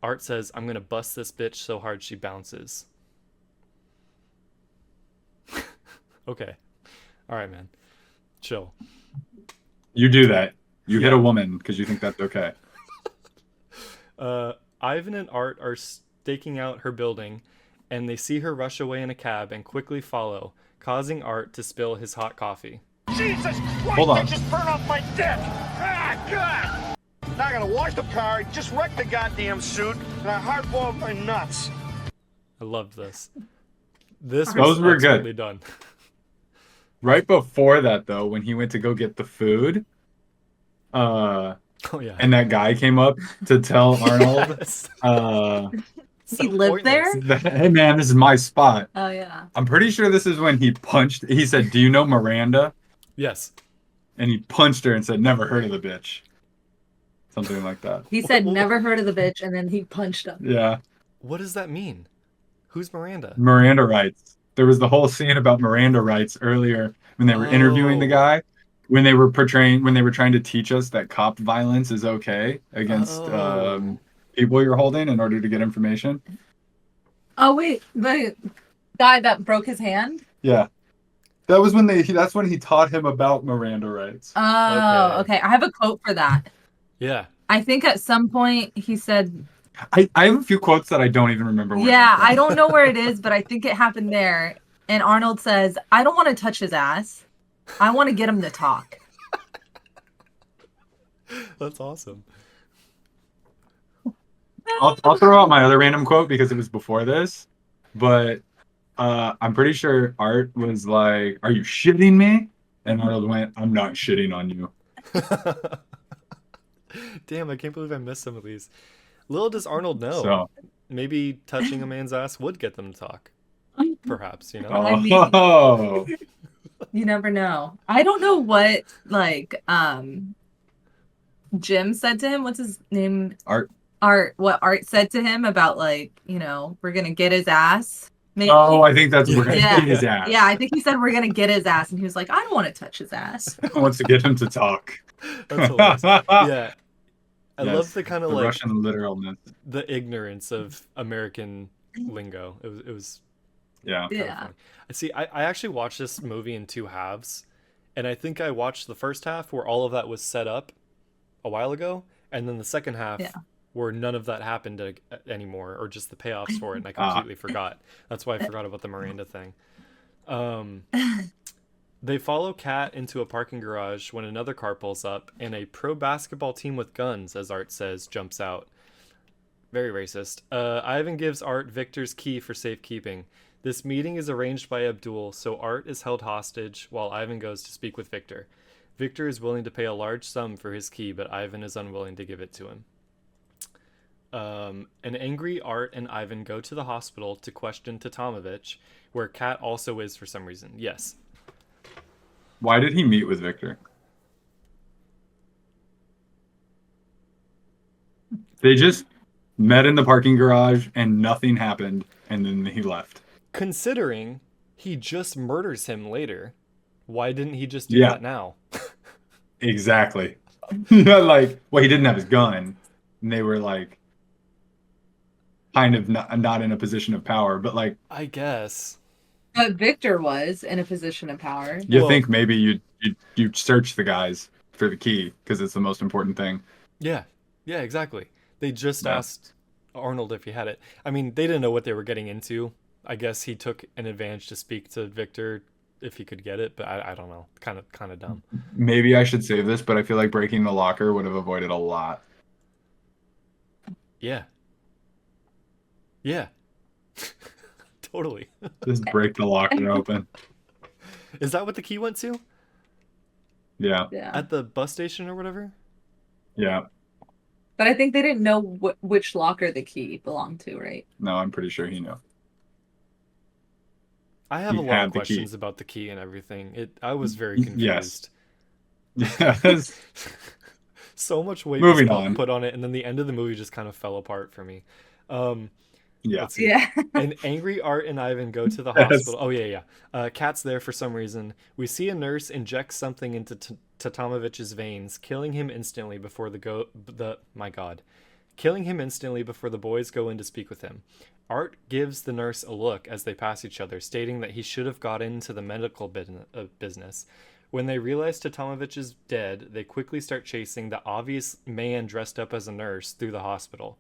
Art says, "I'm gonna bust this bitch so hard she bounces." Okay. All right, man. Chill. You do that. You hit Yeah. a woman because you think that's okay. Ivan and Art are staking out her building, and they see her rush away in a cab and quickly follow, causing Art to spill his hot coffee. Jesus Christ, Hold on. that just burned off my dick! Ah, God! Now I gotta wash the car, just wreck the goddamn suit, and I hardball my nuts. I loved this. This Those was were good. expertly done. Right before that, though, when he went to go get the food, Oh yeah. and that guy came up to tell Arnold, Yes. He lived there? pointless. hey man, this is my spot. Oh yeah. I'm pretty sure this is when he said, "Do you know Miranda?" Yes. And he punched her and said, "Never heard of the bitch." Something like that. He said never heard of the bitch, and then he punched him. Yeah. What does that mean? Who's Miranda? Miranda rights. There was the whole scene about Miranda rights earlier when they were interviewing the guy, when they were trying to teach us that cop violence is okay against Oh. people you're holding in order to get information. Oh wait, the guy that broke his hand. Yeah. That was when that's when he taught him about Miranda rights. Oh, okay. I have a quote for that. Yeah. I think at some point he said, I have a few quotes that I don't even remember where yeah, they're from. I don't know where it is, but I think it happened there. And Arnold says, "I don't want to touch his ass. I want to get him to talk." That's awesome. I'll throw out my other random quote because it was before this, but I'm pretty sure Art was like, "Are you shitting me?" And Arnold went, "I'm not shitting on you." Damn, I can't believe I missed some of these. Little does Arnold know. So, Maybe touching a man's ass would get them to talk. Perhaps, you know? I mean- oh, You never know. I don't know what Jim said to him. What's his name? Art. What Art said to him about, like, we're gonna get his ass. Maybe. Oh, I think that's where he Yeah. hit his ass. Yeah, I think he said we're gonna get his ass, and he was like, "I don't want to touch his ass." Wants to get him to talk. That's hilarious. Yeah. I Yes, love the kind of the like Russian literalness. the ignorance of American lingo. It was Yeah. kinda Yeah. funny. See, I actually watched this movie in two halves, and I think I watched the first half where all of that was set up a while ago, and then the second half Yeah. where none of that happened anymore, or just the payoffs for it, and I completely forgot. That's why I forgot about the Miranda thing. They follow Kat into a parking garage when another car pulls up, and a pro basketball team with guns, as Art says, jumps out. Very racist. Ivan gives Art Victor's key for safekeeping. This meeting is arranged by Abdul, so Art is held hostage while Ivan goes to speak with Victor. Victor is willing to pay a large sum for his key, but Ivan is unwilling to give it to him. An angry Art and Ivan go to the hospital to question Tatomovich, where Kat also is for some reason. Yes. Why did he meet with Victor? They just met in the parking garage and nothing happened, and then he left. Considering he just murders him later, why didn't he just do Yeah. that now? Exactly. Like, well, he didn't have his gun, and they were like, kind of not in a position of power, but like, I guess. But Victor was in a position of power. you Well- think maybe you search the guys for the key because it's the most important thing. Yeah. Yeah, exactly. They just Yeah. asked Arnold if he had it. I mean, they didn't know what they were getting into. I guess he took an advantage to speak to Victor if he could get it, but I don't know. Kind of dumb. Maybe I should save this, but I feel like breaking the locker would have avoided a lot. Yeah. Yeah. Totally. Just break the locker open. Is that what the key went to? Yeah, Yeah. At the bus station or whatever? yeah. But I think they didn't know which locker the key belonged to, right? No, I'm pretty sure he knew. I have He a lot had of the key. questions about the key and everything. I was very Yes. confused. Yes. So much weight Moving was on. put on it, and then the end of the movie just kind of fell apart for me. Yeah. Let's see. Yeah. And angry Art and Ivan go to the Yes. hospital. Oh yeah. Kat's there for some reason. We see a nurse inject something into Tatamavich's veins, killing him instantly before killing him instantly before the boys go in to speak with him. Art gives the nurse a look as they pass each other, stating that he should have got into the medical business. When they realize Tatamavich is dead, they quickly start chasing the obvious man dressed up as a nurse through the hospital.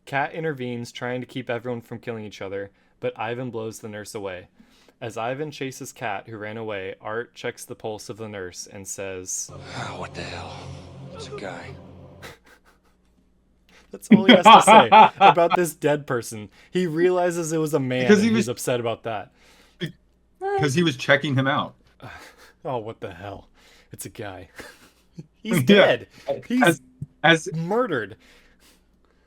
Kat intervenes, trying to keep everyone from killing each other, but Ivan blows the nurse away. As Ivan chases Kat, who ran away, Art checks the pulse of the nurse and says, What the hell? It's a guy. that's all he has to say about this dead person. He realizes it was a man Because and he he's was- upset about that. Because he was checking him out. Oh, what the hell? It's a guy. He's Yeah. dead. He's As murdered.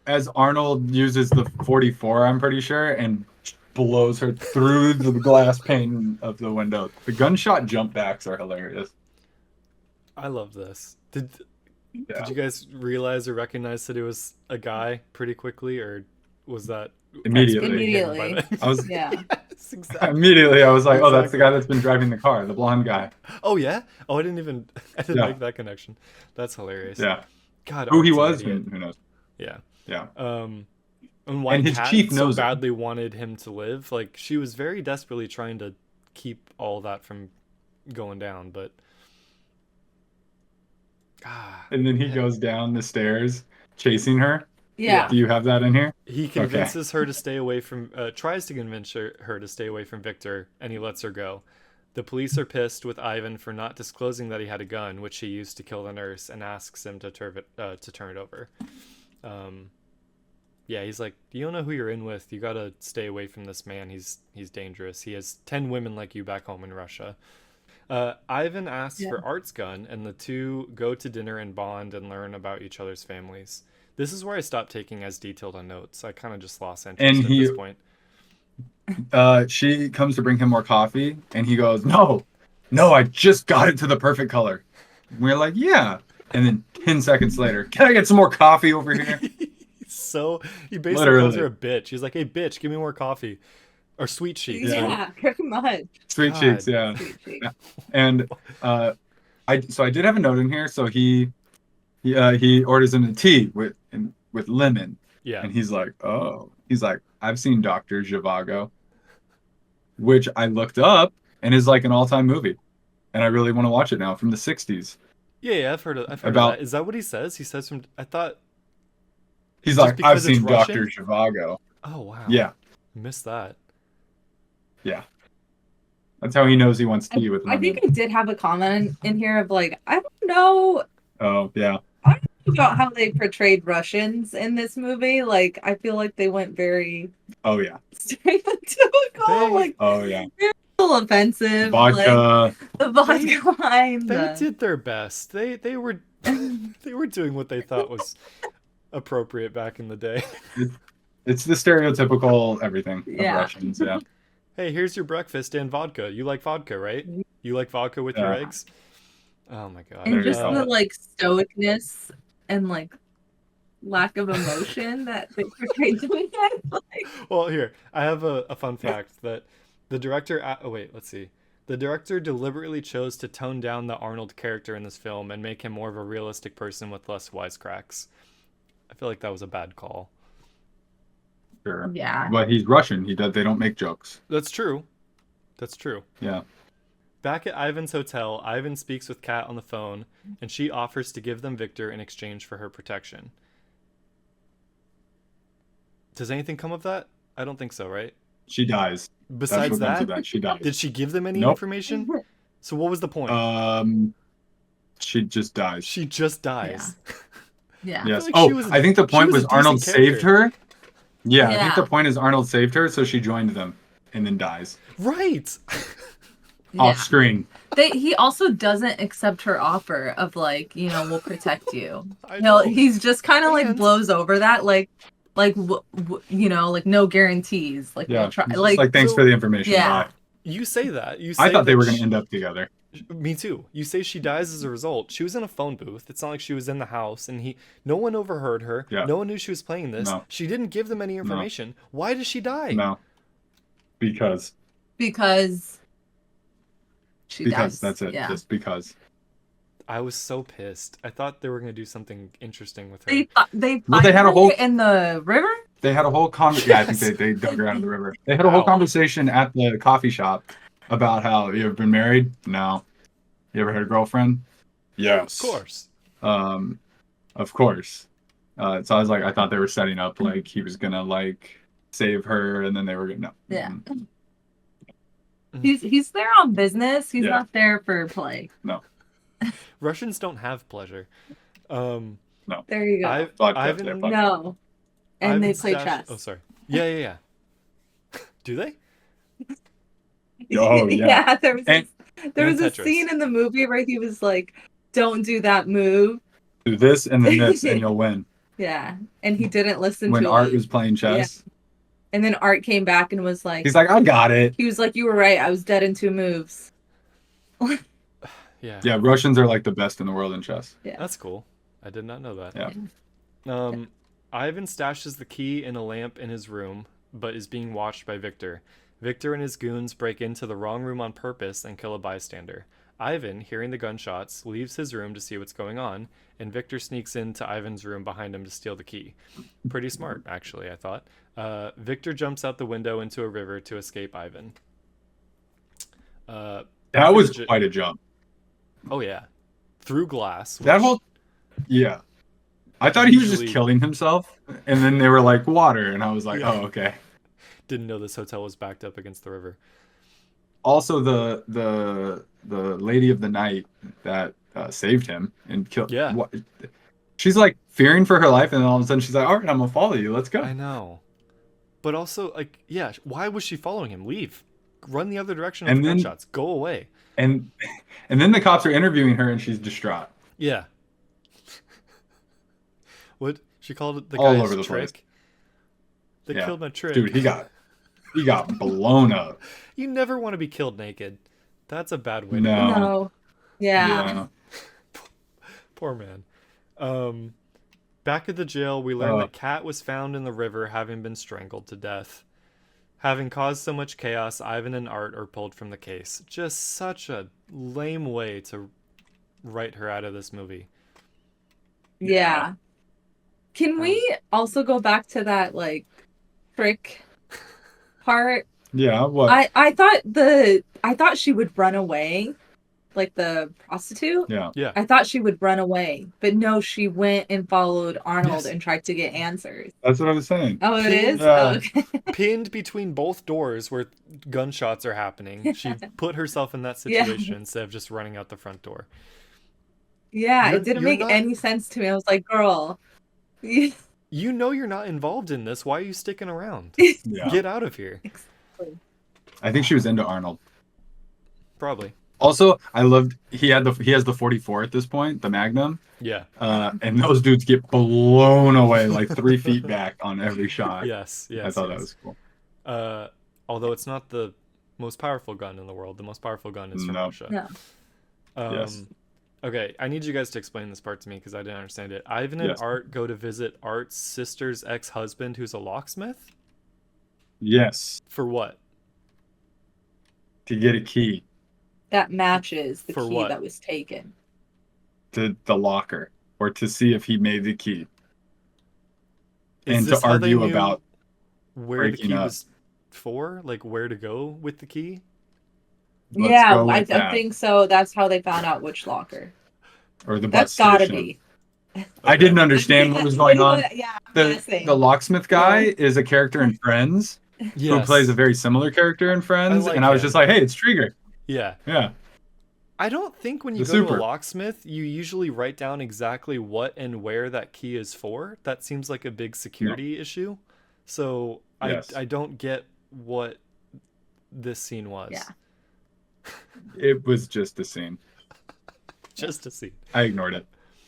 as Arnold uses the 44, I'm pretty sure, and blows her through the glass pane of the window. The gunshot jump backs are hilarious. I love this. Did Yeah. you guys realize or recognize that it was a guy pretty quickly, or was that Immediately. hidden by Immediately. the- I was Yeah. Yes, exactly. immediately I was like, oh, that's the Exactly. guy that's been driving the car, the blonde guy. Oh yeah. Oh, I didn't Yeah. make that connection. That's hilarious. Yeah. God. Who he Art's an was, idiot. who knows? Yeah. Yeah. And why And his Kat chief so knows it. badly wanted him to live. Like, she was very desperately trying to keep all that from going down, but And then he goes down the stairs chasing her. Yeah. Do you have that in here? he convinces her to stay away from tries to convince her to stay away from Victor, and he lets her go. The police are pissed with Ivan for not disclosing that he had a gun, which he used to kill the nurse, and asks him to turn it over. Yeah, he's like, you don't know who you're in with. You gotta stay away from this man. He's dangerous. He has 10 women like you back home in Russia. Ivan asks for Art's gun, and the two go to dinner and bond and learn about each other's families. This is where I stopped taking as detailed on notes. I kind of just lost interest And at he- this point. She comes to bring him more coffee, and he goes, no, I just got it to the perfect color. And we're like, yeah. And then 10 seconds later, can I get some more coffee over here? So he basically Literally. calls her a bitch. He's like, hey, bitch, give me more coffee. Or sweet sheets. Yeah, pretty much. Sweet God. cheeks, yeah. Sweet cheeks. And I did have a note in here. So he orders him a tea with lemon, Yeah. and he's like, I've seen Dr. Zhivago, which I looked up and is like an all-time movie, and I really want to watch it now, from the 60s. Yeah, I've heard of About- that. Is that what he says? He says I thought, He's Just like, I've because it's seen Dr. Russian? Zhivago. oh, wow. Yeah, Missed that. yeah. That's how he knows he wants tea with I lemon. think I did have a comment in here of like, I don't know Oh, yeah. about how they portrayed Russians in this movie. Like, I feel like they went very Oh, yeah. stereotypical, They- like Oh, yeah. a little offensive. Like Vodka. the vodka line. They did their best. They were they were doing what they thought was appropriate back in the day. It's the stereotypical everything of Yeah. Russians, yeah. Hey, here's your breakfast and vodka. You like vodka, right? You like vodka with your Yeah. eggs? Oh my god. And There you just go. the like stoicness and like lack of emotion that they portrayed doing that. Like, Well, here, I have a fun fact that the director let's see. The director deliberately chose to tone down the Arnold character in this film and make him more of a realistic person with less wisecracks. I feel like that was a bad call. Sure. yeah. But he's Russian. They don't make jokes. That's true. That's true. Yeah. Back at Ivan's hotel, Ivan speaks with Kat on the phone, and she offers to give them Victor in exchange for her protection. Does anything come of that? I don't think so, right? She dies. Besides That's what comes of that, that. She dies. did she give them any Nope. information? So what was the point? She just dies. She just dies. Yeah. Yes. like Oh, she was a- I think the she point was a was Arnold decent saved her. Yeah, I think Yeah. the point is Arnold saved her, so she joined them and then dies Right. off screen. He also doesn't accept her offer of like, we'll protect you. I know. He's just kind of like And- blows over that, like no guarantees. Like Yeah. we'll try. It's Like thanks so- for the information. Yeah. Bye. You say that. You say I thought they that were going she- to end up together. Me too. You say she dies as a result. She was in a phone booth. It's not like she was in the house, and no one overheard her. Yeah. No one knew she was playing this. No. She didn't give them any information. Why does she die? No. Because she dies. That's it. Yeah. Just because. I was so pissed. I thought they were gonna do something interesting with her. They had a whole in the river. They had a whole conversation. Yeah, I think they dug her out of the river. They had a whole conversation at the coffee shop about how you ever been married? No. You ever had a girlfriend? Yes. Of course. Of course. So I was like, I thought they were setting up like he was gonna like save her, and then they were gonna. No. Yeah. Mhm. He's there on business. He's Yeah. not there for play. No. Russians don't have pleasure. No. There you go. Ivan, No. And Ivan they play stashed- chess. Oh, sorry. Yeah. Do they? Oh, yeah. Yeah, there was And- there and was a Tetris. scene in the movie where he was like, "Don't do that move." Do this and then this, and you'll win. Yeah, and he didn't listen When to Art it. was playing chess, And then Art came back and was like, he's like, I got it. he was like, "You were right. I was dead in 2 moves." Yeah. Yeah, Russians are like the best in the world in chess. Yeah. That's cool. I did not know that. Yeah. Ivan stashes the key in a lamp in his room, but is being watched by Victor. Victor and his goons break into the wrong room on purpose and kill a bystander. Ivan, hearing the gunshots, leaves his room to see what's going on, and Victor sneaks into Ivan's room behind him to steal the key. Pretty smart, actually, I thought. Victor jumps out the window into a river to escape Ivan. That was quite a jump. Oh, yeah. Through glass. That which- whole, yeah. I thought he was Usually- just killing himself, and then they were like water, and I was like, Yeah. oh, okay. Didn't know this hotel was backed up against the river. Also, the lady of the night that saved him and killed. Yeah. What, she's like fearing for her life, and then all of a sudden she's like, all right, I'm gonna follow you. Let's go. I know. But also, like, yeah, why was she following him? Leave. Run the other direction of And the then- gunshots. Go away. And then the cops are interviewing her, and she's distraught. Yeah. What? She called it the All guy's over the trick. place. They Yeah. killed my trick. Dude, he got blown up. You never want to be killed naked. That's a bad way to No. go. No. Yeah. Poor man. Back at the jail, we learn that Kat was found in the river having been strangled to death. Having caused so much chaos, Ivan and Art are pulled from the case. Just such a lame way to write her out of this movie. Yeah. Can we also go back to that like trick part? Yeah. What? I thought she would run away, like the prostitute. Yeah. Yeah. I thought she would run away, but no, she went and followed Arnold Yes. and tried to get answers. That's what I was saying. Oh, it is? Yeah. Oh, okay. Pinned between both doors where gunshots are happening. She put herself in that Yeah. situation instead of just running out the front door. Yeah, You're- it didn't you're make not- any sense to me. I was like, girl. You know you're not involved in this. Why are you sticking around? Yeah. Get out of here. I think she was into Arnold. Probably. Also, I loved he has the 44 at this point, the Magnum, Yeah. and those dudes get blown away like 3 feet back on every shot. Yes. Yes. I thought that yes. was cool. Although it's not the most powerful gun in the world. The most powerful gun is from No. Russia. No. Yes. Okay, I need you guys to explain this part to me because I didn't understand it. Ivan and Yes. Art go to visit Art's sister's ex-husband who's a locksmith? Yes, For what? to get a key That matches the For key what? that was taken. to the locker, or to see if he made the key, Is and to this how they argue knew about where the breaking key up. was for? Like where to go with the key? let's Yeah, go I with that, think so. That's how they found out which locker. or the bus That's gotta station. be. I didn't understand what was going on. Yeah, The locksmith guy is a character in Friends who Yes. plays a very similar character in Friends, like and I was him. just like, hey, it's Trigger. Yeah. Yeah. I don't think when you The go to super. a locksmith, you usually write down exactly what and where that key is for. That seems like a big security issue. So Yes. I don't get what this scene was. Yeah. It was just a scene. Just to see. I ignored it.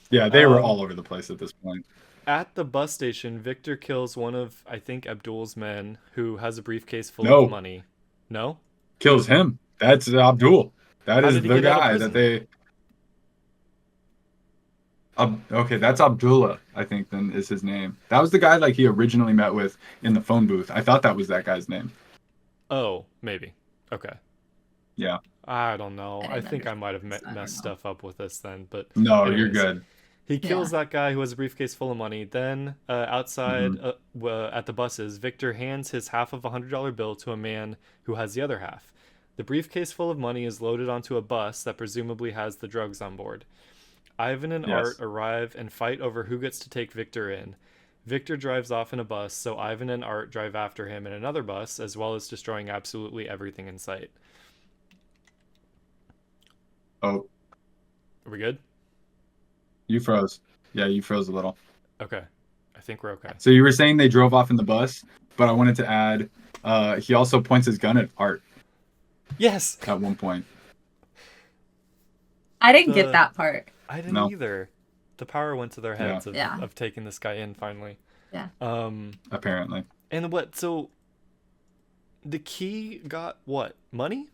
Yeah, they were Um, all over the place at this point. At the bus station, Victor kills one of, I think, Abdul's men who has a briefcase full No. of money. No? Kills him. That's Abdul. That How is did he the get out of guy prison? that they. Okay, that's Abdullah, I think, then is his name. That was the guy like he originally met with in the phone booth. I thought that was that guy's name. Oh, maybe. Okay. Yeah. I don't know. I I didn't think I might have understand. I don't messed know. stuff up with this then, but No, you're anyways. good. He kills Yeah. that guy who has a briefcase full of money. Then, outside at the buses, Victor hands his half of a $100 bill to a man who has the other half. The briefcase full of money is loaded onto a bus that presumably has the drugs on board. Ivan and Art Yes. arrive and fight over who gets to take Victor in. Victor drives off in a bus, so Ivan and Art drive after him in another bus, as well as destroying absolutely everything in sight. Oh, Are we good? you froze. Yeah, you froze a little. Okay. I think we're okay. So you were saying they drove off in the bus, but I wanted to add, he also points his gun at Art Yes! at one point. I didn't The- get that part. I didn't No. either. The power went to their heads Yeah. of taking this guy in finally. Yeah. Apparently. And what? So the key got what? Money?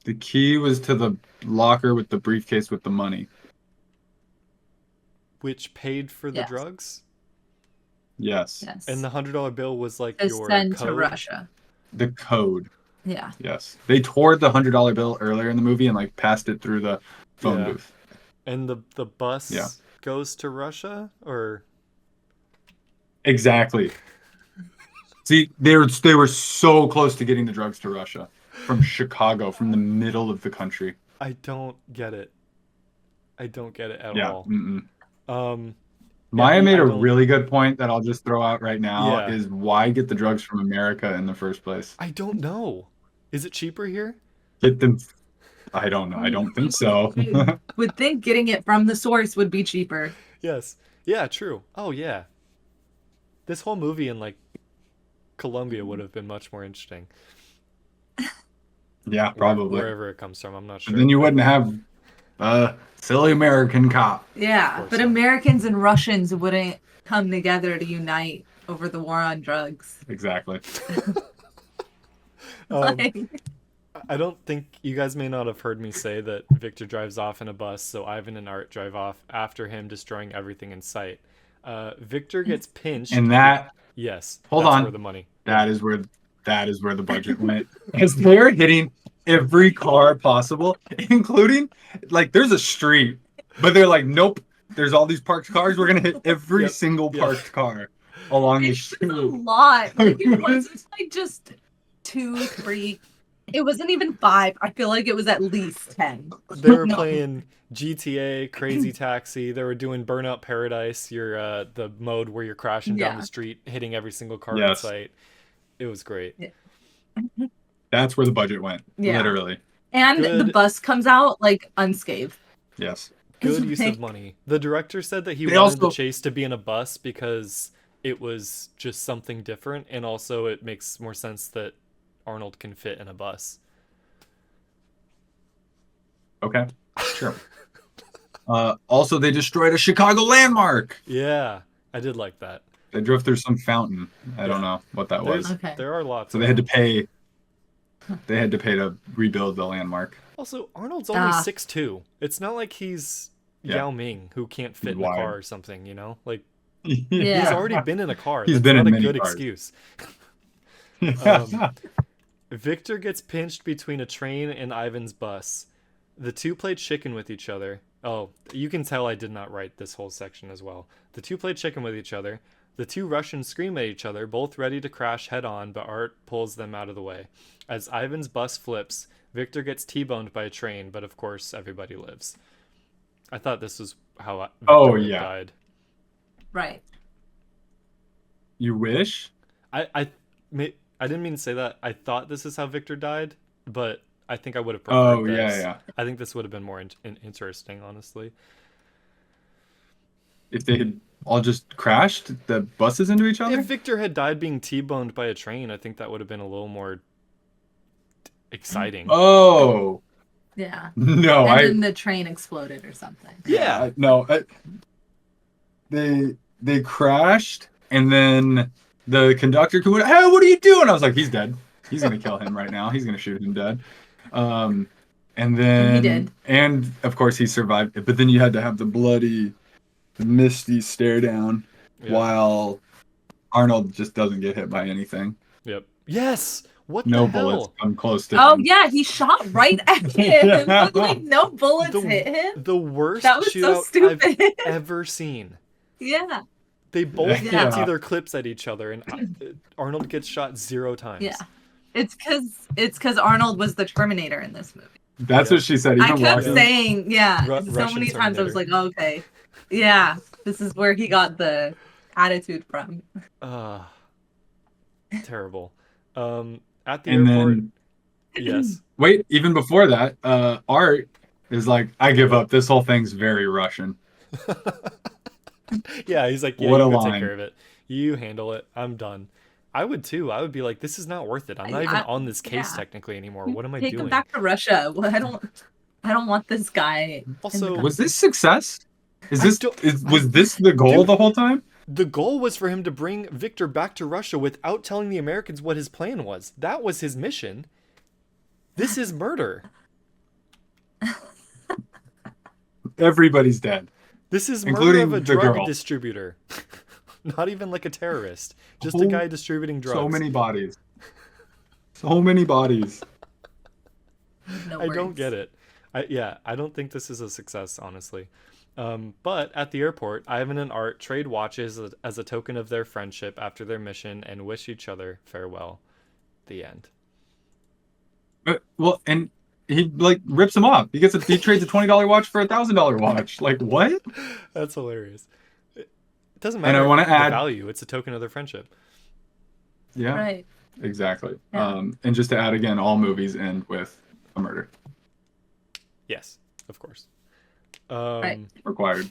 The key was to the locker with the briefcase with the money. Which paid for the Yes. drugs? Yes. Yes. And the $100 bill was like to your send code? to Russia. The code. Yeah. Yes. They tore the $100 bill earlier in the movie and like passed it through the phone Yeah. booth. And the bus Yeah. goes to Russia? Or Exactly. See, they were so close to getting the drugs to Russia from Chicago, from the middle of the country. I don't get it. I don't get it at Yeah. all. Mm-mm. Yeah, Maya made I a don't- really good point that I'll just throw out right now Yeah. is why get the drugs from America in the first place? I don't know. Is it cheaper here? Get them. I don't know. I don't think so. Would think getting it from the source would be cheaper. Yes. Yeah, true. Oh yeah. This whole movie in like Colombia would have been much more interesting. Yeah, probably. Wherever it comes from, I'm not sure. And then you wouldn't have silly American cop. Yeah, course but not. Americans and Russians wouldn't come together to unite over the war on drugs. Exactly. Like, I don't think you guys may not have heard me say that Victor drives off in a bus, so Ivan and Art drive off after him, destroying everything in sight. Victor gets pinched. And that Yes. Hold that's on. Where the money. that is where the budget went. Because they're hitting every car possible, including like there's a street, but they're like, nope. There's all these parked cars. We're gonna hit every Yep. single Yep. parked car along the it's a street. lot. Like, it wasn't like just 2, 3. It wasn't even 5. I feel like it was at least 10. They were No. playing GTA, Crazy Taxi. They were doing Burnout Paradise, the mode where you're crashing down Yeah. the street, hitting every single car in Yes. sight. It was great. That's where the budget went. Yeah. Literally. And the Good. bus comes out like unscathed. Yes. Good It's use like- of money. The director said that he They wanted also- the chase to be in a bus because it was just something different, and also it makes more sense that Arnold can fit in a bus. Okay. Sure. Also, they destroyed a Chicago landmark. Yeah, I did like that. They drove through some fountain. I don't Yeah. know what that was. Okay. There are lots. So of they had to them. pay. They had to pay to rebuild the landmark. Also, Arnold's only Ah. 6'2". It's not like he's Yeah. Yao Ming who can't fit He's in a wide. car or something. You know, like Yeah. he's already been in a car. He's That's been not in a many good cars. excuse. Yeah. Victor gets pinched between a train and Ivan's bus. The two play chicken with each other. Oh, you can tell I did not write this whole section as well. The two play chicken with each other. The two Russians scream at each other, both ready to crash head on, but Art pulls them out of the way. As Ivan's bus flips, Victor gets T-boned by a train, but of course everybody lives. I thought this was how Victor Oh, would have yeah. died. Right. You wish? I didn't mean to say that. I thought this is how Victor died, but I think I would have Oh, preferred yeah, this. yeah. I think this would have been more interesting, honestly. If they had all just crashed the buses into each other? If Victor had died being T-boned by a train, I think that would have been a little more exciting. Oh. Yeah. No, And then the train exploded or something. Yeah. No. They crashed, and then the conductor went, "Hey, what are you doing?" I was like, "He's dead. He's gonna kill him right now. He's gonna shoot him dead." And then, he did. and of course he survived it. But then you had to have the bloody, misty stare down Yeah. while Arnold just doesn't get hit by anything. Yep. Yes. What No the bullets hell? come close to Oh him. yeah, he shot right at him, Yeah. but like no bullets hit him. The worst That was so shootout I've stupid. ever seen. Yeah. They both Yeah. empty their clips at each other, and Arnold gets shot 0 times. Yeah. It's because Arnold was the Terminator in this movie. That's Yeah. what she said. I Even kept walking. saying, yeah, so Russian many times I was Terminator. like, okay, yeah, this is where he got the attitude from. Terrible. At the And airport. then, Yes. wait, even before that, Art is like, I give up. This whole thing's very Russian. Yeah, he's like, yeah, What you a go take line. care of it. You handle it. I'm done. I would too. I would be like, this is not worth it. I'm not even on this case yeah. technically anymore. What am I Take doing? him back to Russia. Well, I don't want this guy. Also, Was this success? Is I this don't- was this the goal Dude. the whole time? the goal was for him to bring Victor back to Russia without telling the Americans what his plan was. That was his mission. This is murder. Everybody's dead. This is murder Including of a the drug girl. distributor. Not even like a terrorist. Just a whole- guy distributing drugs. So many bodies. So many bodies. No I don't words. get it. I don't think this is a success, honestly. But at the airport, Ivan and Art trade watches as a token of their friendship after their mission and wish each other farewell. The end. Well, and he like rips him off. He trades a $20 watch for a $1,000 watch. Like what? That's hilarious. It doesn't And I matter wanna the add- value. It's a token of their friendship. Yeah, Right. exactly. Yeah. And just to add again, all movies end with a murder. Yes, of course. Right. Required.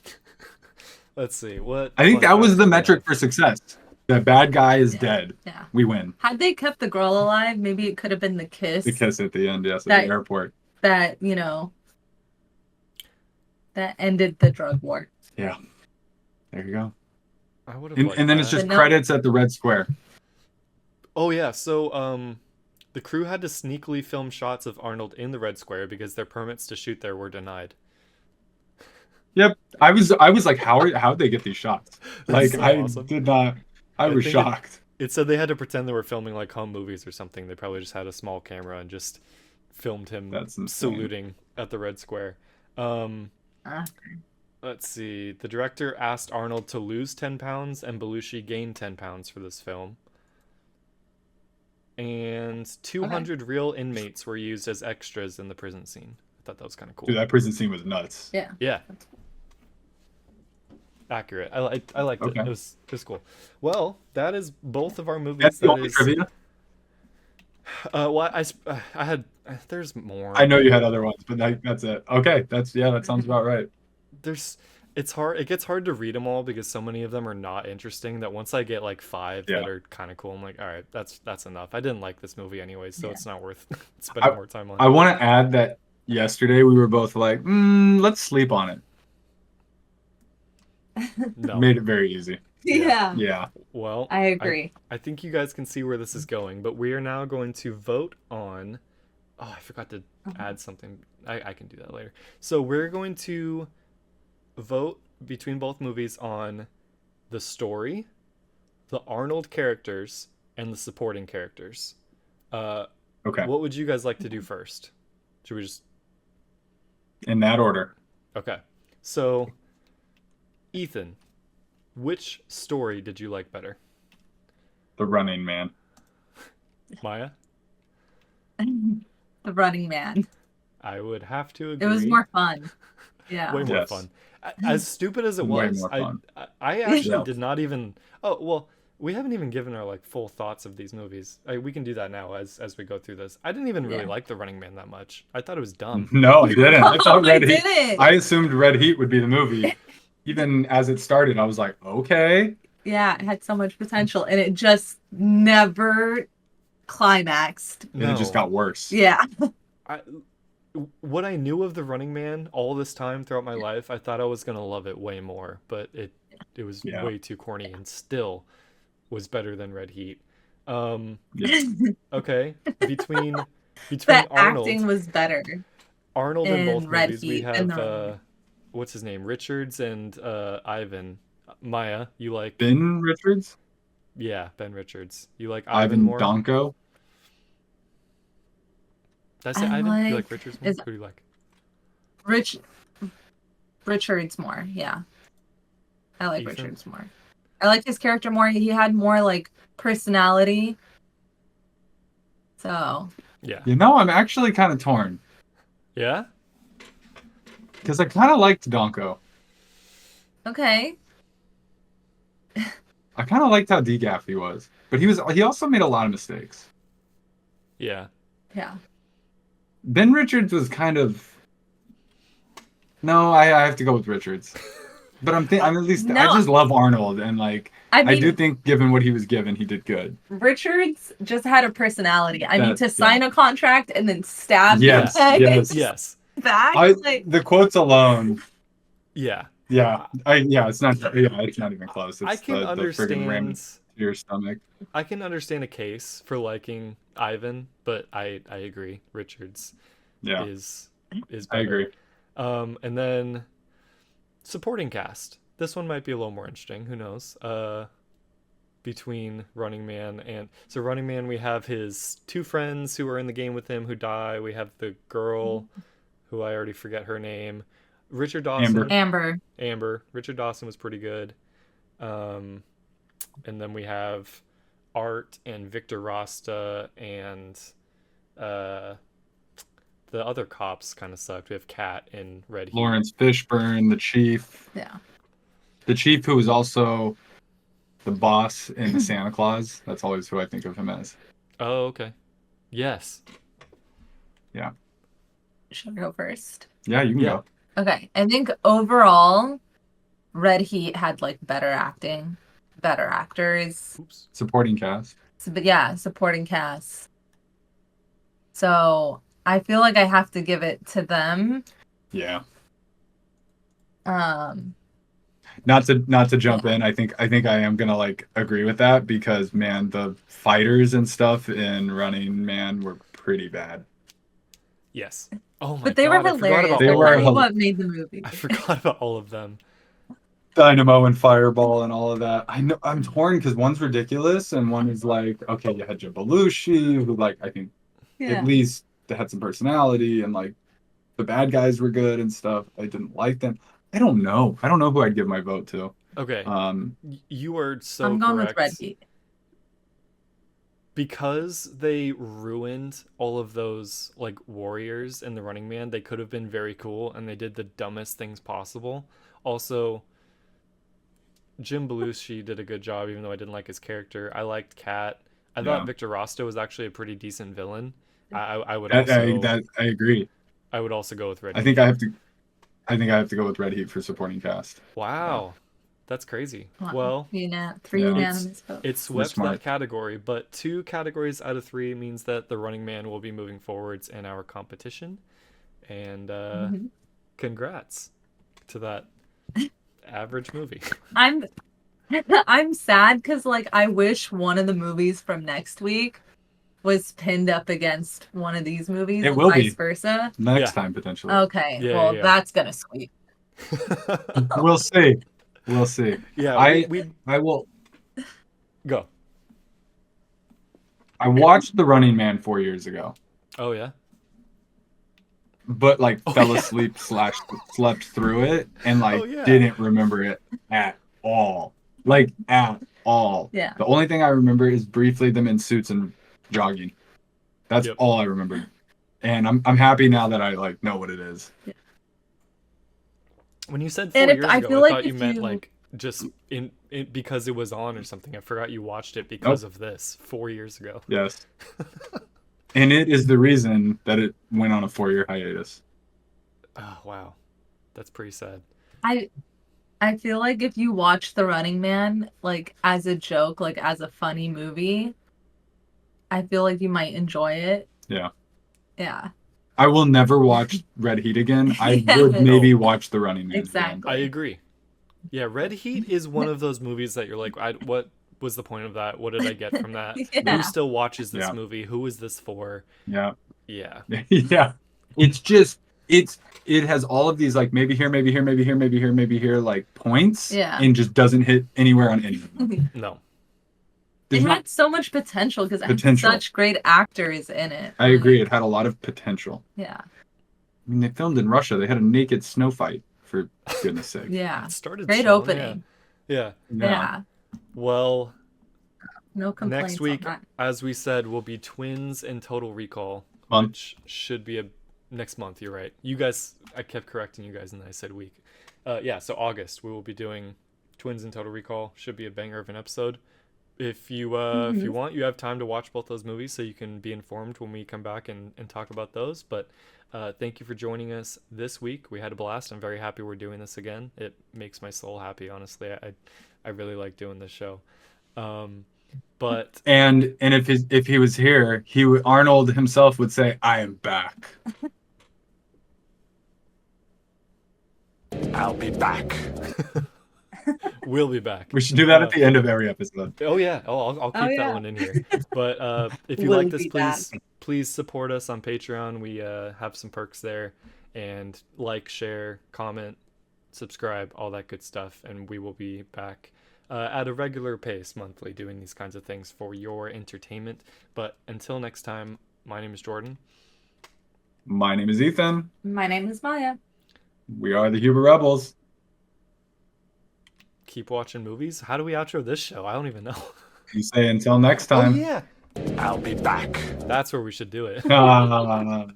Let's see. What I think fun that was facts the do we metric have? for success. The bad guy is dead. Yeah. We win. Had they kept the girl alive, maybe it could have been the kiss The kiss at the end, yes, at That- the airport. that that ended the drug war. Yeah. There you go. I would have And, liked and then that. it's just But no- credits at the red square. Oh yeah, so the crew had to sneakily film shots of Arnold in the Red Square because their permits to shoot there were denied. Yep. I was like, how'd they get these shots? That's Like so I awesome. did not. I was think it- shocked. It said they had to pretend they were filming like home movies or something. They probably just had a small camera and just filmed him That's insane. saluting at the Red Square. Let's see. The director asked Arnold to lose 10 pounds and Belushi gain 10 pounds for this film. And 200 real inmates were used as extras in the prison scene. I thought that was kind of cool. Dude, that prison scene was nuts. Yeah. Yeah. Accurate. I liked Okay. it. It was cool. Well, that is both of our movies. That's the That only is- trivia. well, I had there's more. I know you had other ones, but that's it. Okay, that sounds about right. It's hard. It gets hard to read them all because so many of them are not interesting. That once I get like 5 that Yeah. are kind of cool, I'm like, all right, that's enough. I didn't like this movie anyway, so Yeah. it's not worth spending more time on. I want to add that yesterday we were both like, let's sleep on it. No. Made it very easy. Yeah. Yeah. Well, I agree. I think you guys can see where this is going, but we are now going to vote on. Oh, I forgot to add something. I can do that later. So we're going to vote between both movies on the story, the Arnold characters, and the supporting characters. Okay. What would you guys like to do first? Should we just? In that order. Okay. So, Ethan, which story did you like better? The Running Man. Maya? The Running Man. I would have to agree. It was more fun. Yeah. Way more Yes. fun. As stupid as it Way was, more fun. I actually Yeah. did not even. Oh well, we haven't even given our like full thoughts of these movies. We can do that now as we go through this. I didn't even really Yeah. like The Running Man that much. I thought it was dumb. No, I didn't. I thought I Red Heat. didn't. I assumed Red Heat would be the movie. Even as it started, I was like, okay. Yeah, it had so much potential and it just never climaxed. And it just got worse. Yeah. What I knew of The Running Man all this time throughout my life, I thought I was gonna love it way more, but it was Yeah. way too corny and still was better than Red Heat. Yeah. Okay, between Between The acting was better Arnold in both in Red movies, we Heat than have the Running Man. what's his name, Richards and Ivan. Maya, you like? Ben Richards, Yeah, Ben Richards. You like Ivan Ivan more? Donko. Did I say I Ivan? You like like Richards more? is Who do you like? Rich Richards more. Yeah, I like Ethan? Richards more. I liked his character more. He had more like personality. So Yeah. You know, I'm actually kind of torn Yeah? because I kind of liked Donko. okay, I kind of liked how degaff he was, but he also made a lot of mistakes. Yeah. yeah. Ben Richards was kind of no, I have to go with Richards. But I'm at least I No, just love Arnold and like I I do mean think given what he was given, he did good. Richards just had a personality. I mean, That to sign a contract and then stab Yes, the guy yes. Yes. back, I like the quotes alone, Yeah. it's not even close. I It's can the friggin' ram understand. to your stomach. I can understand a case for liking Ivan, but I agree. Richards Yeah, is better. I agree. And then supporting cast. This one might be a little more interesting. Who knows? Between Running Man and Running Man, we have his two friends who are in the game with him who die. We have the girl, who I already forget her name. Richard Dawson. Amber. Richard Dawson was pretty good. And then we have Art and Victor Rasta and the other cops kind of sucked. We have Kat and Red Heat. Lawrence Fishburne, the chief. Yeah. The chief who was also the boss in the Santa Claus. That's always who I think of him as. Oh, okay. Yes. Yeah. Should I go first? Yeah, you can Yeah. go. Okay. I think overall, Red Heat had like better acting, better actors. Oops. Supporting cast. But yeah, supporting cast. So I feel like I have to give it to them. Yeah. Um, Not to jump in. I think I am gonna like agree with that because man, the fighters and stuff in Running Man were pretty bad. Yes. Oh my but they god. were I forgot hilarious. about They That's all were of really them. what made the movie. I forgot about all of them. Dynamo and Fireball and all of that. I know I'm torn because one's ridiculous and one is like, okay, you had Jim Belushi, who like I think Yeah. at least they had some personality and like the bad guys were good and stuff. I didn't like them. I don't know. I don't know who I'd give my vote to. Okay. You are so I'm going correct. with Red Heat. Because they ruined all of those like warriors in the Running Man, they could have been very cool and they did the dumbest things possible. Also, Jim Belushi did a good job even though I didn't like his character. I liked Kat. I thought Victor Rasta was actually a pretty decent villain. I would also I agree. I would also go with Red I Heat. think I have to go with Red Heat for supporting cast. Wow. That's crazy. Wow. Well, Three Yeah. unanimous votes. it swept smart. that category, but 2 categories out of 3 means that the Running Man will be moving forwards in our competition. And Mhm. congrats to that average movie. I'm sad because like I wish one of the movies from next week was pinned up against one of these movies It and will vice be. versa. Next Yeah. time potentially. Okay, Yeah, well yeah. that's gonna sweep. We'll see. We'll see. Yeah, I we will. go. I watched The Running Man 4 years ago, Oh yeah. but like Oh, fell yeah. asleep / slept through it and like Oh, yeah. didn't remember it at all. Like at all. Yeah. The only thing I remember is briefly them in suits and jogging. That's Yep. all I remembered. And I'm happy now that I like know what it is. When you said 4 And if- years I ago, feel I like thought you if meant you- like just in because it was on or something. I forgot you watched it because of this 4 years ago. Yes. And it is the reason that it went on a 4-year hiatus. Oh wow, that's pretty sad. I feel like if you watch The Running Man like as a joke, like as a funny movie, I feel like you might enjoy it. Yeah. Yeah. I will never watch Red Heat again. I Yeah. would maybe watch The Running Man Exactly. I agree. Yeah, Red Heat is one of those movies that you're like, what was the point of that? What did I get from that? Yeah. Who still watches this Yeah. movie? Who is this for? again. Yeah. Yeah. Yeah. It's just it has all of these like maybe here, maybe here, maybe here, maybe here, maybe here like points. Yeah. And just doesn't hit anywhere on any of them. No. It There's had so much potential because it had Potential. such great actors in it. I agree. It had a lot of potential. Yeah. I mean, they filmed in Russia. They had a naked snow fight, for goodness sake. Yeah. It started Great strong, opening. Yeah. Yeah. Well, No complaints. next week, on that. as we said, will be Twins and Total Recall, Month. which should be next month. You're right. You guys, I kept correcting you guys, and then I said week. Yeah. So August, we will be doing Twins and Total Recall. Should be a banger of an episode. If you want, you have time to watch both those movies, so you can be informed when we come back and talk about those. But thank you for joining us this week. We had a blast. I'm very happy we're doing this again. It makes my soul happy, honestly. I really like doing this show. But And if he was here, Arnold himself would say, "I am back." I'll be back. we'll be back. We should do that at the end of every episode. Oh yeah, I'll keep that yeah. one in here. But if you Will like this, be back. please support us on Patreon. We have some perks there, and like, share, comment, subscribe, all that good stuff. And we will be back at a regular pace monthly, doing these kinds of things for your entertainment. But until next time, my name is Jordan. My name is Ethan. My name is Maya. We are the Huber Rebels. Keep watching movies. How do we outro this show? I don't even know. You say until next time. Oh yeah, I'll be back. that's where we should do it. Ah.